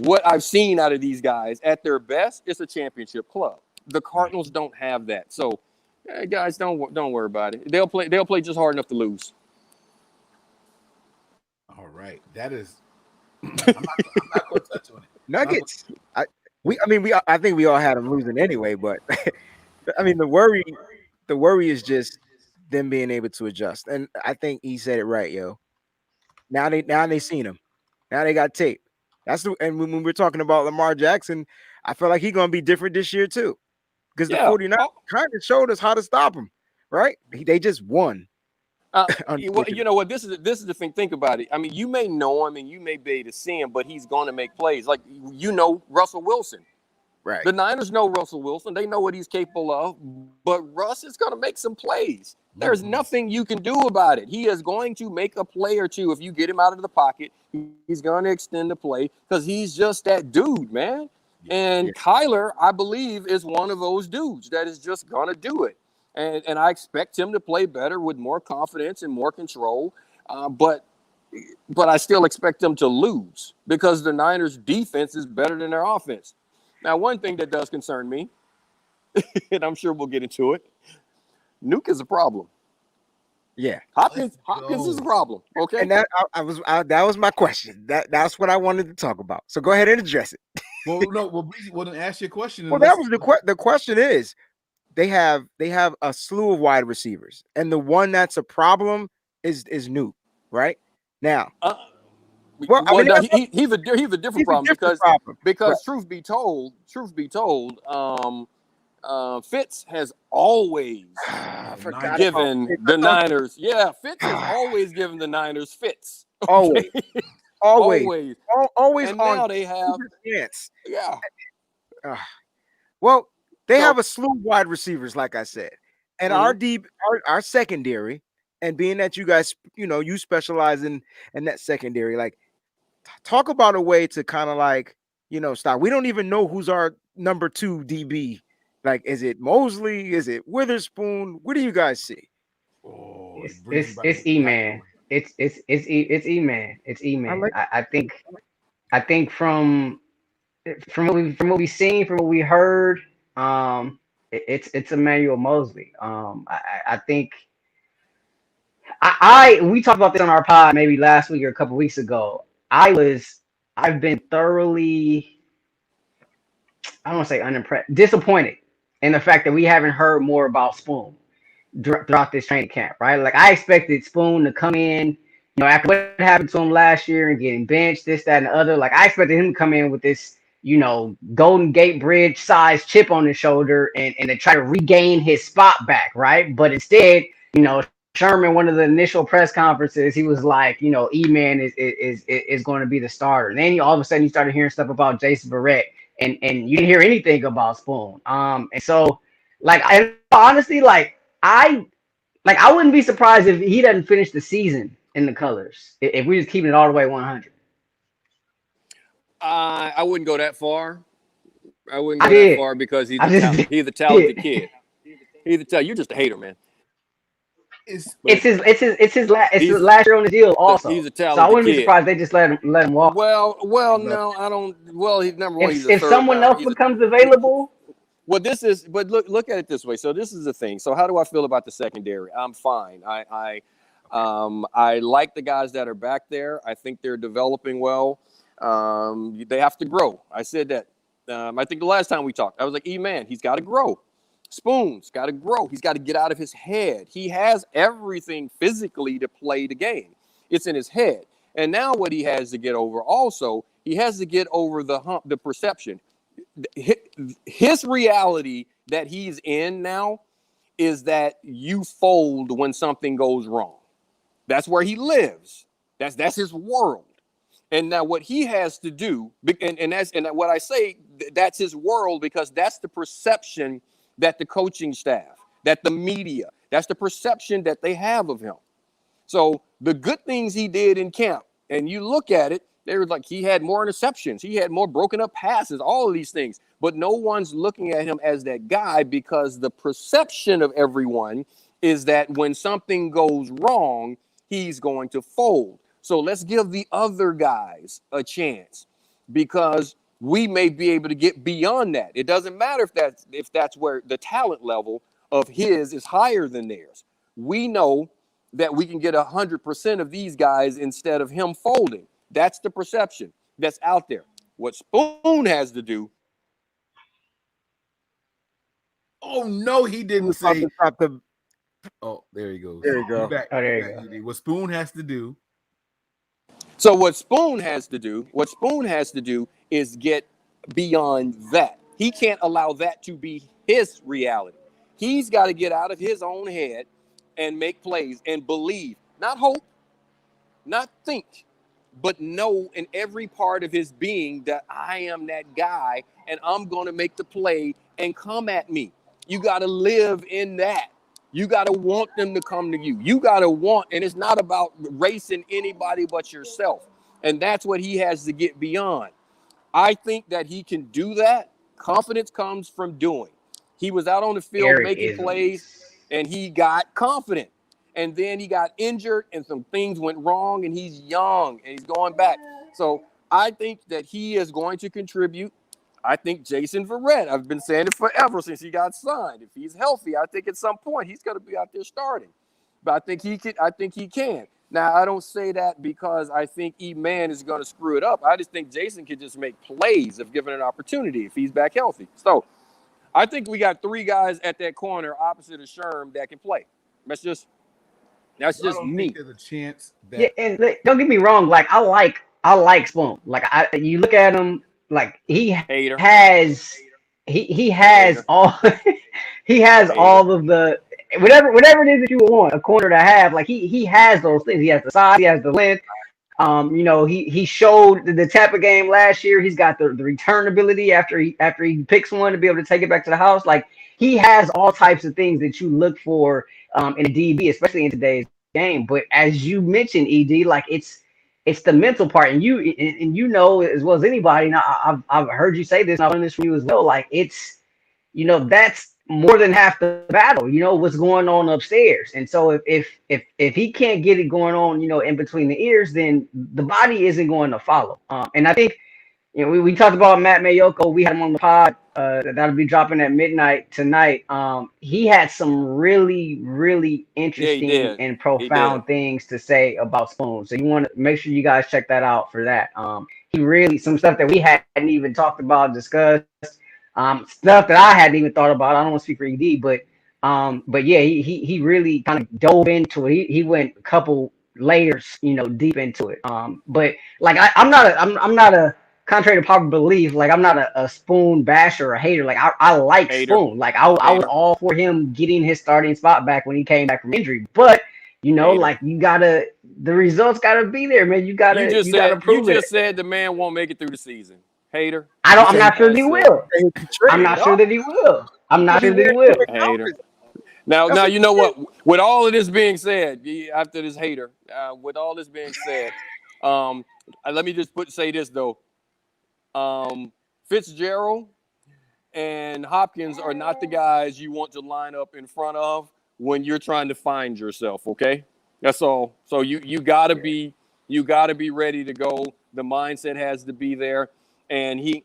what I've seen out of these guys at their best, it's a championship club. The Cardinals don't have that. So, guys, don't worry about it. They'll play just hard enough to lose.
All right. That is I'm not going to touch on it.
Nuggets. I think we all had them losing anyway, but I mean, the worry is just them being able to adjust. And I think he said it right, yo. Now they seen him. Now they got tape. And when we're talking about Lamar Jackson, I feel like he's gonna be different this year too. Because the 49ers kind of showed us how to stop him, right? They just won.
You know what? This is the thing. Think about it. I mean, you may know him and you may be able to see him, but he's going to make plays. Like Russell Wilson.
Right.
The Niners know Russell Wilson. They know what he's capable of, but Russ is going to make some plays. There's nothing you can do about it. He is going to make a play or two if you get him out of the pocket. He's going to extend the play because he's just that dude, man. And Kyler, I believe, is one of those dudes that is just going to do it. And I expect him to play better with more confidence and more control. But I still expect them to lose because the Niners' defense is better than their offense. Now, one thing that does concern me, and I'm sure we'll get into it, Nuke is a problem.
Yeah,
Hopkins is a problem. Okay,
and that was my question. That's what I wanted to talk about. So go ahead and address it.
Well, then ask your question.
Well, that was the question is they have a slew of wide receivers, and the one that's a problem is Nuke, right? Now.
He's a different problem because right. truth be told, Fitz has always given the Niners. Yeah, Fitz has always given the Niners fits.
Okay? Always.
And now they have
chance.
Yeah.
Well, they have a slew of wide receivers, like I said, and our secondary, and being that you guys, you specialize in that secondary, like. Talk about a way to kind of like, stop. We don't even know who's our number 2 DB. Like, is it Mosley? Is it Witherspoon? What do you guys see?
Oh, it's E-Man. It's E-Man. It's E-Man. I think from what we've seen, from what we heard, it's Emmanuel Mosley. I think we talked about this on our pod maybe last week or a couple weeks ago. I've been thoroughly, I don't want to say unimpressed, disappointed in the fact that we haven't heard more about Spoon throughout this training camp, right? Like, I expected Spoon to come in, after what happened to him last year and getting benched, this, that, and the other. Like, I expected him to come in with this, Golden Gate Bridge size chip on his shoulder and to try to regain his spot back, right? But instead, Sherman, one of the initial press conferences, he was like, E-Man is going to be the starter. And then all of a sudden you started hearing stuff about Jason Barrett, and you didn't hear anything about Spoon. And so, honestly, I wouldn't be surprised if he doesn't finish the season in the colors if we just keeping it all the way 100.
I wouldn't go that far. I wouldn't go that far because he's a talented kid. You're just a hater, man.
It's his last year on the deal also.
He's a talented
so I wouldn't
kid.
be surprised they just let him walk.
Well, no, I don't. Well, he's number one.
If someone else becomes available.
Well, but look at it this way. So this is the thing. So how do I feel about the secondary? I'm fine. I like the guys that are back there. I think they're developing well. They have to grow. I said that. I think the last time we talked, I was like, E-Man, he's got to grow. Spoon's got to grow. He's got to get out of his head. He has everything physically to play the game. It's in his head. And now what he has to get over also, he has to get over the hump, the perception. His reality that he's in now is that you fold when something goes wrong. That's where he lives. That's his world. And now what he has to do, and what I say, that's his world because that's the perception that the coaching staff, that the media, that's the perception that they have of him. So the good things he did in camp, and you look at it, they were like, he had more interceptions, he had more broken up passes, all of these things, but no one's looking at him as that guy because the perception of everyone is that when something goes wrong, he's going to fold. So let's give the other guys a chance because we may be able to get beyond that. It doesn't matter if that's where the talent level of his is higher than theirs. We know that we can get 100% of these guys instead of him folding. That's the perception that's out there. What Spoon has to do
Oh no, he didn't say.
Stop the.
Oh, there he goes.
There you go.
Back,
Oh, there you
back,
go.
What Spoon has to do.
So what Spoon has to do is get beyond that. He can't allow that to be his reality. He's got to get out of his own head and make plays and believe, not hope, not think, but know in every part of his being that I am that guy and I'm going to make the play and come at me. You got to live in that. You got to want them to come to you. You got to want, and it's not about racing anybody but yourself. And that's what he has to get beyond. I think that he can do that. Confidence comes from doing. He was out on the field
Eric
making
Isms.
plays, and he got confident. And then he got injured, and some things went wrong, and he's young, and he's going back. So I think that he is going to contribute. I think Jason Verrett, I've been saying it forever since he got signed. If he's healthy, I think at some point he's going to be out there starting. But I think he can. Now, I don't say that because I think E-Man is going to screw it up. I just think Jason can just make plays if given an opportunity, if he's back healthy. So I think we got 3 guys at that corner opposite of Sherm that can play. That's just me.
There's a chance that
And don't get me wrong. Like I like Spoon. Like you look at him, like he
Hater.
has all he has
Hater.
all of the whatever it is that you would want a corner to have. Like he has those things. He has the size. He has the length. He showed the Tampa game last year. He's got the return ability after he picks one to be able to take it back to the house. Like he has all types of things that you look for in a DB, especially in today's game. But as you mentioned, ED, like it's the mental part, and you know as well as anybody. And I've heard you say this, and I've learned this from you as well. Like it's that's more than half the battle. What's going on upstairs, and so if he can't get it going on, in between the ears, then the body isn't going to follow. And I think we talked about Matt Mayoko. We had him on the pod. That'll be dropping at midnight tonight. He had some really, really interesting and profound things to say about Spoon. So you want to make sure you guys check that out for that. He really some stuff that we hadn't even talked about, discussed. Stuff that I hadn't even thought about. I don't want to speak for ED, but yeah, he really kind of dove into it. He went a couple layers, deep into it. But like I'm not a contrary to popular belief, like I'm not a Spoon basher or a hater. Like I like Spoon. Like I was all for him getting his starting spot back when he came back from injury. But like the results gotta be there, man. You gotta prove it.
You just said the man won't make it through the season. Hater.
I'm not sure that he will. I'm not sure that he will.
Hater. Now you know what? With all of this being said, after this hater, with all this being said, let me just say this though. Fitzgerald and Hopkins are not the guys you want to line up in front of when you're trying to find yourself. Okay, that's all. So you gotta be ready to go. The mindset has to be there, and he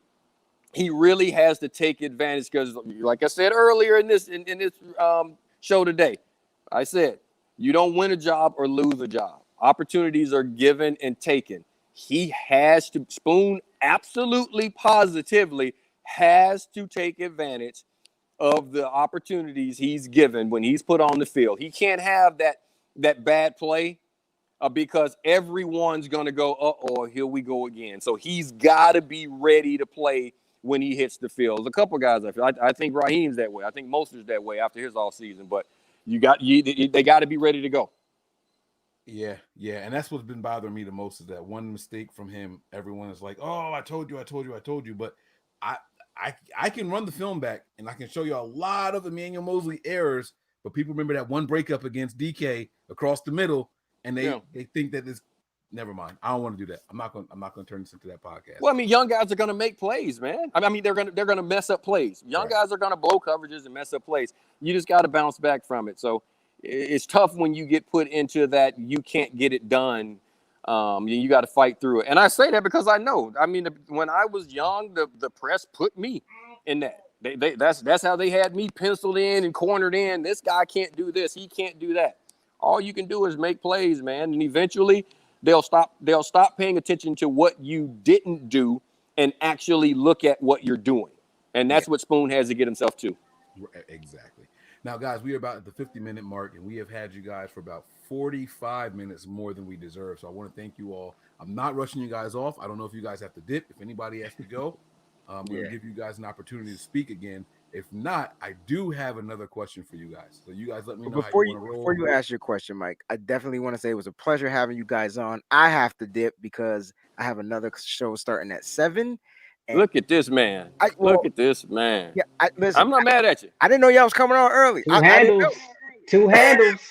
really has to take advantage because, like I said earlier in this show today, I said you don't win a job or lose a job. Opportunities are given and taken. He has to, Spoon absolutely positively has to take advantage of the opportunities he's given when he's put on the field. He can't have that bad play because everyone's going to go, uh-oh, here we go again. So he's got to be ready to play when he hits the field. There's a couple guys I think Raheem's that way. I think Mostert's that way after his all season, but they got to be ready to go.
Yeah, and that's what's been bothering me the most is that one mistake from him. Everyone is like, "Oh, I told you." But I can run the film back and I can show you a lot of Emmanuel Mosley errors. But people remember that one breakup against DK across the middle, and they think that this. Never mind. I don't want to do that. I'm not going to turn this into that podcast.
Well, I mean, young guys are going to make plays, man. I mean, they're going to mess up plays. Young guys are going to blow coverages and mess up plays. You just got to bounce back from it. So it's tough when you get put into that you can't get it done. You got to fight through it. And I say that because I know. I mean, when I was young, the press put me in that. That's how they had me penciled in and cornered in. This guy can't do this. He can't do that. All you can do is make plays, man. And eventually they'll stop paying attention to what you didn't do and actually look at what you're doing. And that's what Spoon has to get himself to.
Exactly. Now, guys, we are about at the 50-minute mark, and we have had you guys for about 45 minutes more than we deserve. So I want to thank you all. I'm not rushing you guys off. I don't know if you guys have to dip. If anybody has to go, I'm going to give you guys an opportunity to speak again. If not, I do have another question for you guys. So you guys let me know how you want to roll.
Before you ask your question, Mike, I definitely want to say it was a pleasure having you guys on. I have to dip because I have another show starting at 7.
Look at this man. Look at this man.
Yeah, listen,
I'm not mad at you.
I didn't know y'all was coming on early.
Two handles. Two handles.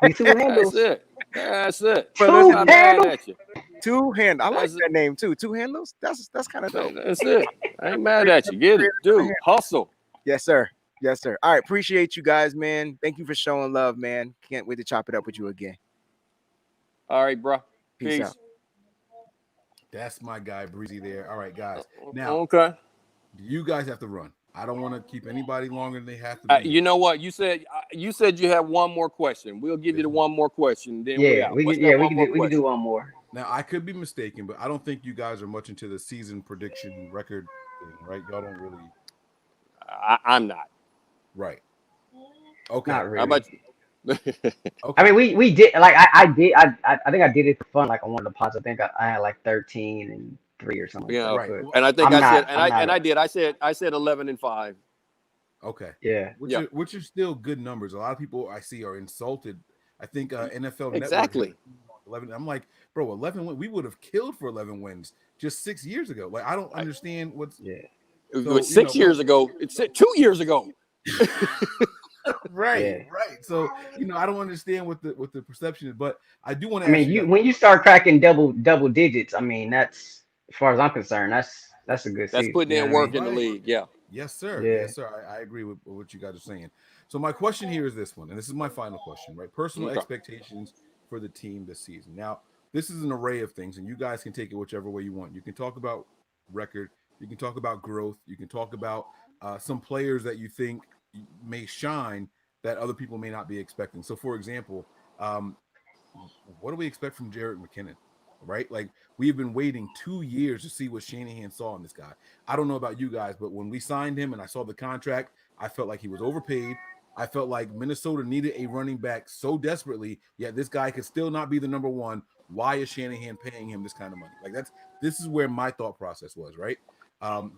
These two handles.
That's it. That's it.
Two
I'm not mad at you.
Two handles. I like that name too. Two handles. That's kind of dope.
That's it. I ain't mad at you. Get it, dude. Hustle.
Yes, sir. Yes, sir. All right. Appreciate you guys, man. Thank you for showing love, man. Can't wait to chop it up with you again.
All right, bro.
Peace out.
That's my guy, Breezy, there. All right, guys. Now,
okay.
You guys have to run. I don't want to keep anybody longer than they have to be.
You know what? You said you have one more question. We'll give you the one more question. Then
we can do one more.
Now, I could be mistaken, but I don't think you guys are much into the season prediction record thing, right? Y'all don't really.
I'm not.
Right. Okay.
Not really.
How about you?
Okay.
I mean, we did like I did. I think I did it for fun. Like on one of the pods, I think I had like 13-3 or something.
Yeah,
like that.
right.
And I think I said 11-5.
Okay.
Yeah.
Which are still good numbers. A lot of people I see are insulted. I think NFL
exactly.
Network 11. I'm like, bro, 11 wins. We would have killed for 11 wins just 6 years ago. Like, I don't understand what's.
Yeah.
So, 6 years ago. It's 2 years ago.
Right. So I don't understand what the perception is, but I do want to.
I mean, when you start cracking double digits, I mean, that's as far as I'm concerned, that's a good.
That's
season,
putting in work in the league. Yeah.
Yes, sir.
Yeah.
Yes, sir. I agree with what you guys are saying. So my question here is this one, and this is my final question, right? Personal expectations for the team this season. Now, this is an array of things, and you guys can take it whichever way you want. You can talk about record. You can talk about growth. You can talk about some players that you think may shine that other people may not be expecting. So, for example, what do we expect from Jerick McKinnon, right? Like, we've been waiting 2 years to see what Shanahan saw in this guy. I don't know about you guys, but when we signed him and I saw the contract, I felt like he was overpaid. I felt like Minnesota needed a running back so desperately, yet this guy could still not be the number one. Why is Shanahan paying him this kind of money? Like, this is where my thought process was, right?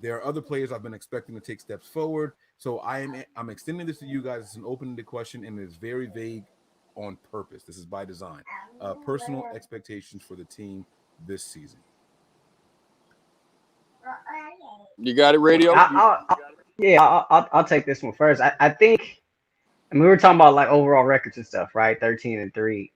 There are other players I've been expecting to take steps forward. So I'm extending this to you guys. It's an open-ended question, and it's very vague on purpose. This is by design. Personal expectations for the team this season.
You got it, radio?
I'll take this one first. I think. I mean, we were talking about like overall records and stuff, right? 13-3.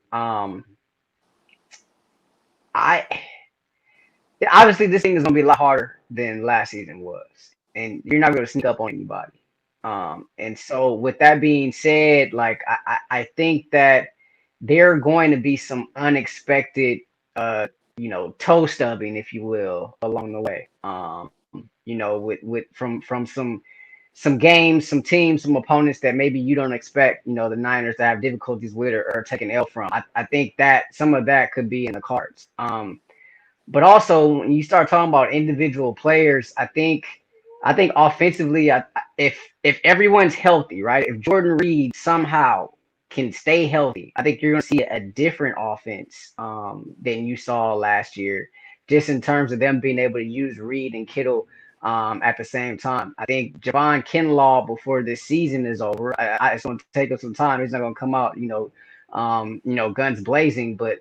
Obviously this thing is gonna be a lot harder than last season was, and you're not gonna sneak up on anybody. And so with that being said, like I think that there are going to be some unexpected toe stubbing, if you will, along the way. With from some games, some teams, some opponents that maybe you don't expect, the Niners to have difficulties with or taking L from. I think that some of that could be in the cards. But also when you start talking about individual players, I think offensively, if everyone's healthy, right? If Jordan Reed somehow can stay healthy, I think you're going to see a different offense than you saw last year, just in terms of them being able to use Reed and Kittle at the same time. I think Javon Kinlaw, before this season is over, it's going to take us some time. He's not going to come out, guns blazing. But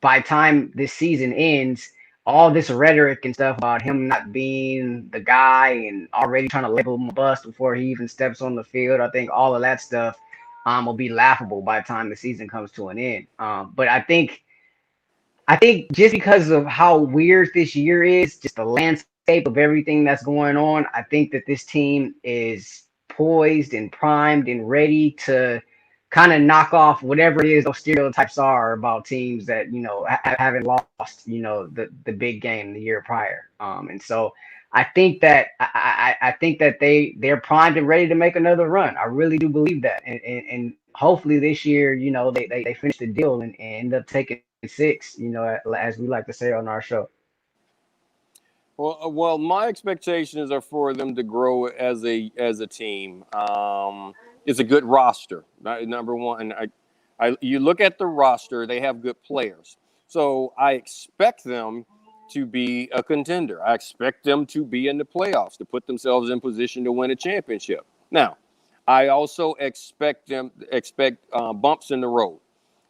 by the time this season ends, all this rhetoric and stuff about him not being the guy and already trying to label him a bust before he even steps on the field, I think all of that stuff will be laughable by the time the season comes to an end. But I think just because of how weird this year is, just the landscape of everything that's going on, I think that this team is poised and primed and ready to kind of knock off whatever it is those stereotypes are about teams that haven't lost the big game the year prior. And so I think that they're primed and ready to make another run. I really do believe that, and hopefully this year they finish the deal and end up taking 6, as we like to say on our show.
Well, my expectations are for them to grow as a team. It's a good roster. Number one, you look at the roster; they have good players. So I expect them to be a contender. I expect them to be in the playoffs, to put themselves in position to win a championship. Now, I also expect bumps in the road.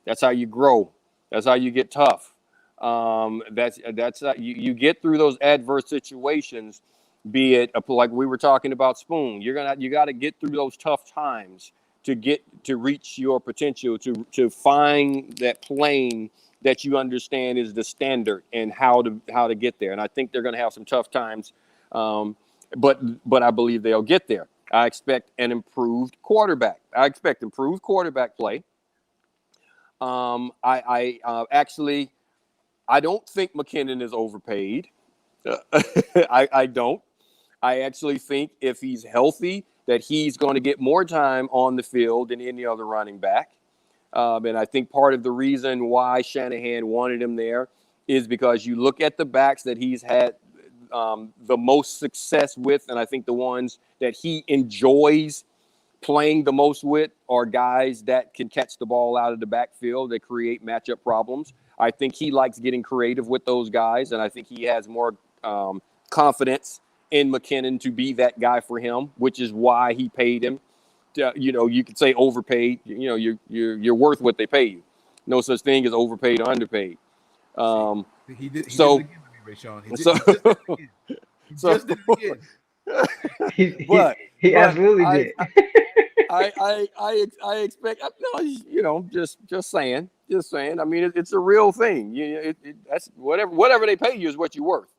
That's how you grow. That's how you get tough. That's you get through those adverse situations. Be it like we were talking about Spoon, you got to get through those tough times to reach your potential, to find that plane that you understand is the standard and how to get there. And I think they're going to have some tough times, but I believe they'll get there. I expect an improved quarterback. I expect improved quarterback play. Actually, I don't think McKinnon is overpaid. I don't. I actually think if he's healthy, that he's going to get more time on the field than any other running back. And I think part of the reason why Shanahan wanted him there is because you look at the backs that he's had the most success with, and I think the ones that he enjoys playing the most with are guys that can catch the ball out of the backfield, that create matchup problems. I think he likes getting creative with those guys, and I think he has more confidence in McKinnon to be that guy for him, which is why he paid him. You could say overpaid. You're worth what they pay you. No such thing as overpaid or underpaid.
He did it again with me, Rahshaun. He just did it again.
He absolutely did.
I expect just saying. I mean, it's a real thing. That's whatever they pay you is what you're worth.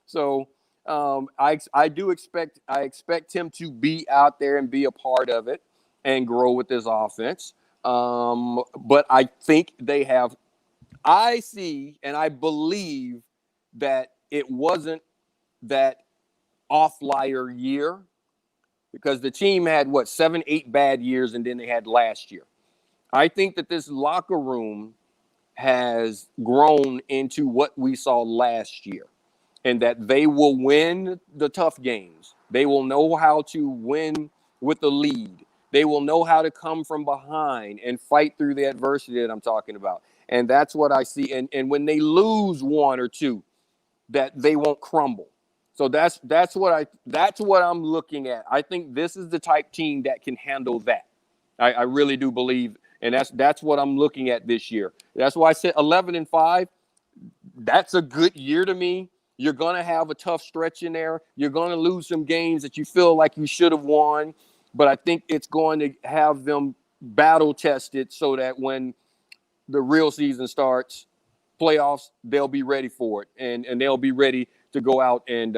So I expect him to be out there and be a part of it and grow with this offense. But I think I see and I believe that it wasn't that off-liar year, because the team had 7-8 bad years, and then they had last year. I think that this locker room has grown into what we saw last year, and that they will win the tough games. They will know how to win with the lead. They will know how to come from behind and fight through the adversity that I'm talking about. And that's what I see. And when they lose one or two, that they won't crumble. So that's what I'm looking at. I think this is the type team that can handle that. I really do believe, and that's what I'm looking at this year. That's why I said 11-5. That's a good year to me. You're gonna have a tough stretch in there. You're gonna lose some games that you feel like you should have won, but I think it's going to have them battle tested so that when the real season starts, playoffs, they'll be ready for it, and they'll be ready to go out and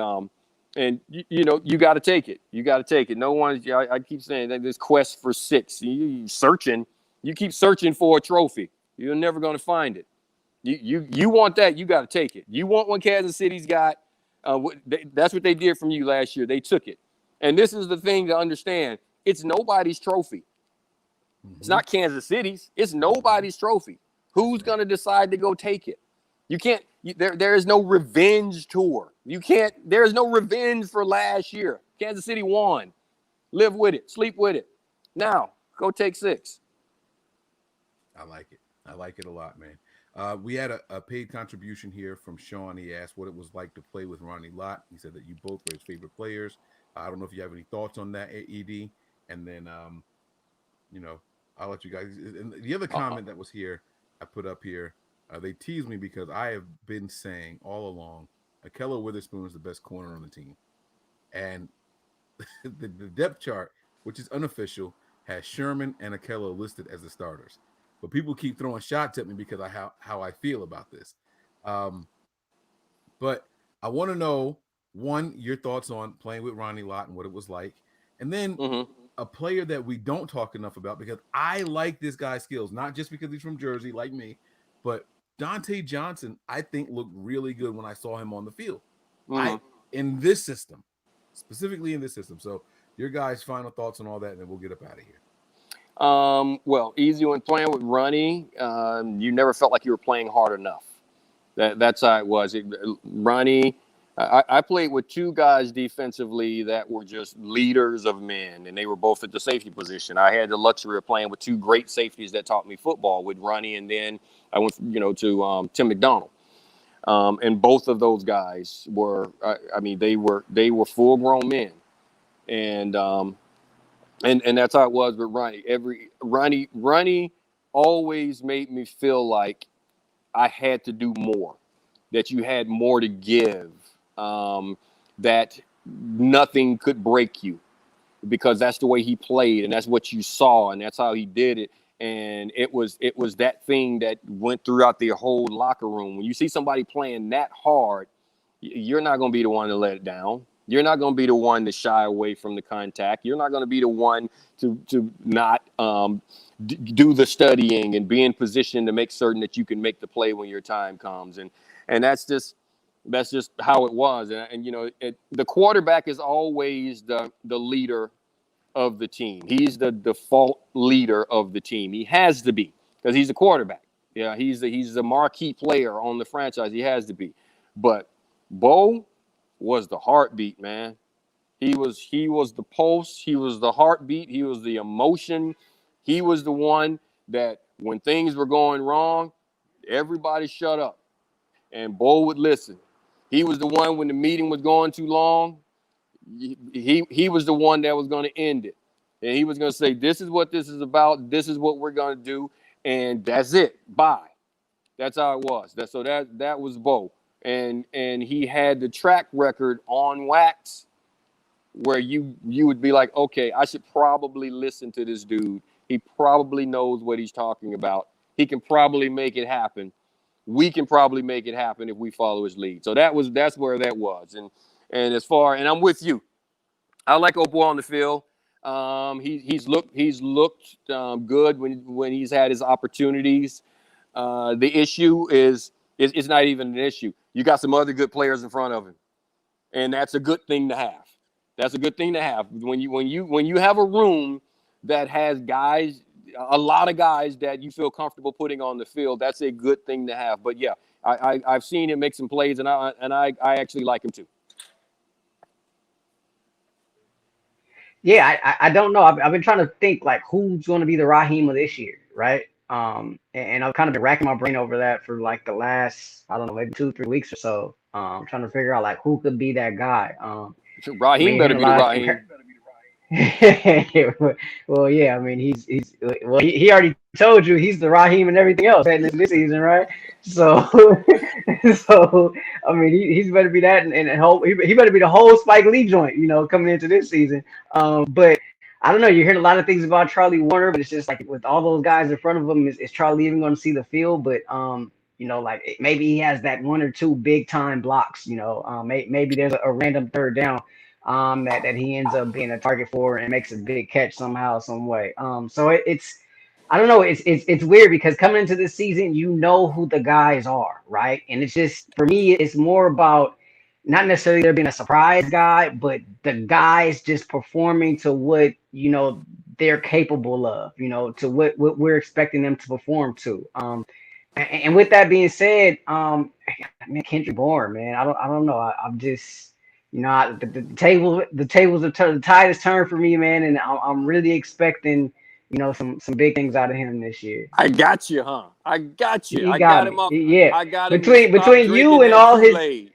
you got to take it. You got to take it. No one's. I keep saying that this quest for 6. You keep searching for a trophy. You're never going to find it. You want that. You got to take it. You want what Kansas City's got. That's what they did from you last year. They took it. And this is the thing to understand. It's nobody's trophy. Mm-hmm. It's not Kansas City's. It's nobody's trophy. Who's going to decide to go take it? You can't. There is no revenge tour. You can't. There is no revenge for last year. Kansas City won. Live with it. Sleep with it. Now go take 6.
I like it. I like it a lot, man. We had a paid contribution here from Sean. He asked what it was like to play with Ronnie Lott. He said that you both were his favorite players. I don't know if you have any thoughts on that, ED. And then, I'll let you guys. And the other comment that was here, I put up here. They tease me because I have been saying all along, Ahkello Witherspoon is the best corner on the team. And the depth chart, which is unofficial, has Sherman and Ahkello listed as the starters. But people keep throwing shots at me because of how I feel about this. But I want to know, one, your thoughts on playing with Ronnie Lott and what it was like. And then a player that we don't talk enough about, because I like this guy's skills, not just because he's from Jersey like me, but Dante Johnson, I think, looked really good when I saw him on the field. In this system, specifically in this system. So your guys' final thoughts on all that, and then we'll get up out of here.
Well, easy when playing with Ronnie. You never felt like you were playing hard enough. That's how it was. Ronnie I played with two guys defensively that were just leaders of men, and they were both at the safety position. I had the luxury of playing with two great safeties that taught me football, with Ronnie, and then I went, to Tim McDonald. And both of those guys were, they were full-grown men, and that's how it was with Ronnie. Ronnie always made me feel like I had to do more, that you had more to give. That nothing could break you, because that's the way he played, and that's what you saw, and that's how he did it. And it was that thing that went throughout the whole locker room. When you see somebody playing that hard, you're not going to be the one to let it down. You're not going to be the one to shy away from the contact. You're not going to be the one to not do the studying and be in position to make certain that you can make the play when your time comes. And that's just how it was. And the quarterback is always the leader of the team. He's the default leader of the team. He has to be, because he's the quarterback. Yeah, he's the marquee player on the franchise. He has to be. But Bo was the heartbeat, man. He was the pulse. He was the heartbeat. He was the emotion. He was the one that when things were going wrong, everybody shut up, and Bo would listen. He was the one when the meeting was going too long. He was the one that was going to end it, and he was going to say, "This is what this is about. This is what we're going to do, and that's it. Bye." That's how it was. That was Bo, and he had the track record on wax, where you would be like, okay, I should probably listen to this dude. He probably knows what he's talking about. He can probably make it happen. We can probably make it happen if we follow his lead. So that's where that was. And I'm with you. I like old boy on the field. He's looked good when he's had his opportunities. The issue is it's not even an issue. You got some other good players in front of him, and that's a good thing to have. That's a good thing to have when you have a room that has guys, a lot of guys that you feel comfortable putting on the field. That's a good thing to have. But yeah, I've seen him make some plays, and I actually like him too.
Yeah, I don't know. I've been trying to think like who's going to be the Raheem of this year, right? And I've kind of been racking my brain over that for like the last, I don't know, maybe 2-3 weeks or so. Trying to figure out like who could be that guy.
Raheem better be the Raheem.
Well, yeah, I mean, he already told you he's the Raheem and everything else heading into this season, right? So, I mean, he's better be that, and he better be the whole Spike Lee joint, coming into this season. But I don't know. You're hearing a lot of things about Charlie Warner, but it's just like with all those guys in front of him, is Charlie even going to see the field? But like maybe he has that 1 or 2 big time blocks. Maybe there's a random third down. That he ends up being a target for and makes a big catch somehow, some way. So it's I don't know, it's weird because coming into this season, you know who the guys are, right? And it's just, for me, it's more about not necessarily there being a surprise guy, but the guys just performing to what they're capable of, to what we're expecting them to perform to. And with that being said, man, Kendrick Bourne, man, I don't know. I'm just the tide has turned for me, man, and I'm really expecting some big things out of him this year.
I got you, huh? I got you.
I got him
up.
Yeah.
I got him
between you and all his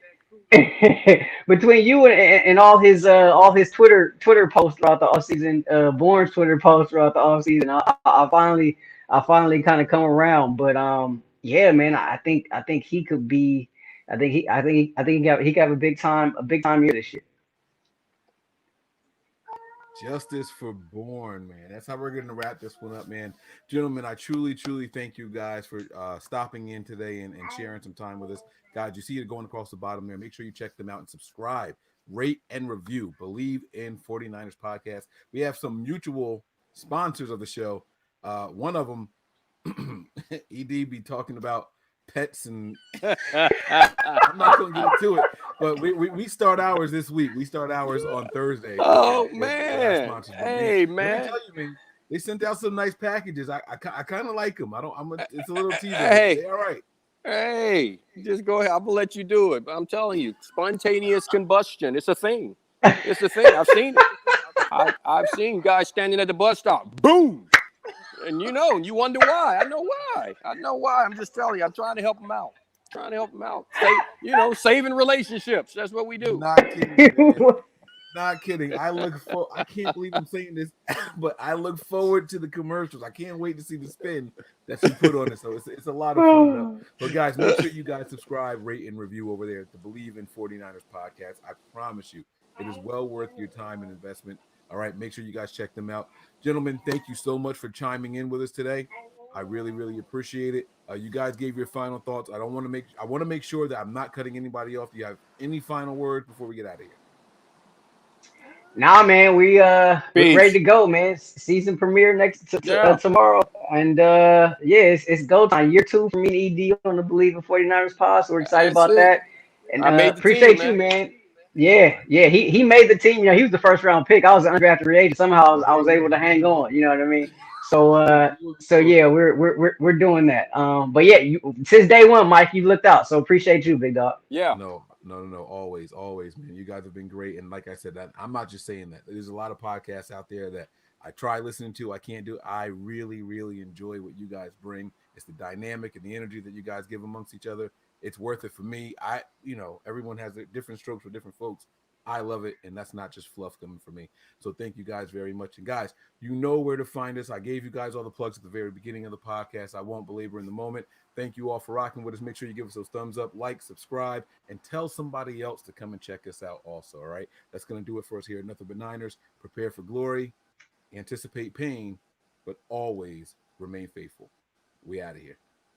between you and all his Twitter posts throughout the offseason, Bourne's Twitter posts throughout the offseason, I finally kind of come around. But yeah, man, I think he could be. I think he could have a big time year this year.
Justice for Bourne, man. That's how we're going to wrap this one up, man. Gentlemen, I truly, truly thank you guys for stopping in today and sharing some time with us. Guys, you see it going across the bottom there. Make sure you check them out and subscribe, rate, and review. Believe in 49ers Podcast. We have some mutual sponsors of the show. One of them, ED, be talking about pets, and I'm not going to get into it, but we start ours this week. We start ours on Thursday.
Oh man! Hey man!
Let me tell you, man, they sent out some nice packages. I kind of like them. It's a little teaser.
Hey,
all right.
Hey, just go ahead. I'm gonna let you do it. But I'm telling you, spontaneous combustion. It's a thing. It's a thing. I've seen it. I've seen guys standing at the bus stop. Boom. And you wonder why. I know why. I'm just telling you. I'm trying to help them out. Saving relationships. That's what we do.
Not kidding, man. Not kidding. I can't believe I'm saying this, but I look forward to the commercials. I can't wait to see the spin that you put on it. So it's a lot of fun though. But guys, make sure you guys subscribe, rate, and review over there at the Believe in 49ers podcast. I promise you, it is well worth your time and investment. All right, make sure you guys check them out. Gentlemen, thank you so much for chiming in with us today. I really, really appreciate it. You guys gave your final thoughts. I want to make sure that I'm not cutting anybody off. Do you have any final words before we get out of here?
Nah, man, we're ready to go, man. Season premiere tomorrow, and it's go time. Year 2 for me and ED on the Believe in 49ers pod. So we're excited about that, and appreciate you, man. Yeah, he made the team. He was the first round pick. I was an undrafted free agent. Somehow I was able to hang on. You know what I mean? So yeah, we're doing that. But yeah, since day one, Mike, you looked out. So appreciate you, big dog.
Yeah.
No. Always, man. You guys have been great. And like I said, that I'm not just saying that. There's a lot of podcasts out there that I try listening to. I can't do. I really, really enjoy what you guys bring. It's the dynamic and the energy that you guys give amongst each other. It's worth it for me. Everyone has different strokes for different folks. I love it, and that's not just fluff coming from me. So thank you guys very much. And guys, you know where to find us. I gave you guys all the plugs at the very beginning of the podcast. I won't belabor in the moment. Thank you all for rocking with us. Make sure you give us those thumbs up, like, subscribe, and tell somebody else to come and check us out also, all right? That's going to do it for us here at Nothing But Niners. Prepare for glory, anticipate pain, but always remain faithful. We out of here.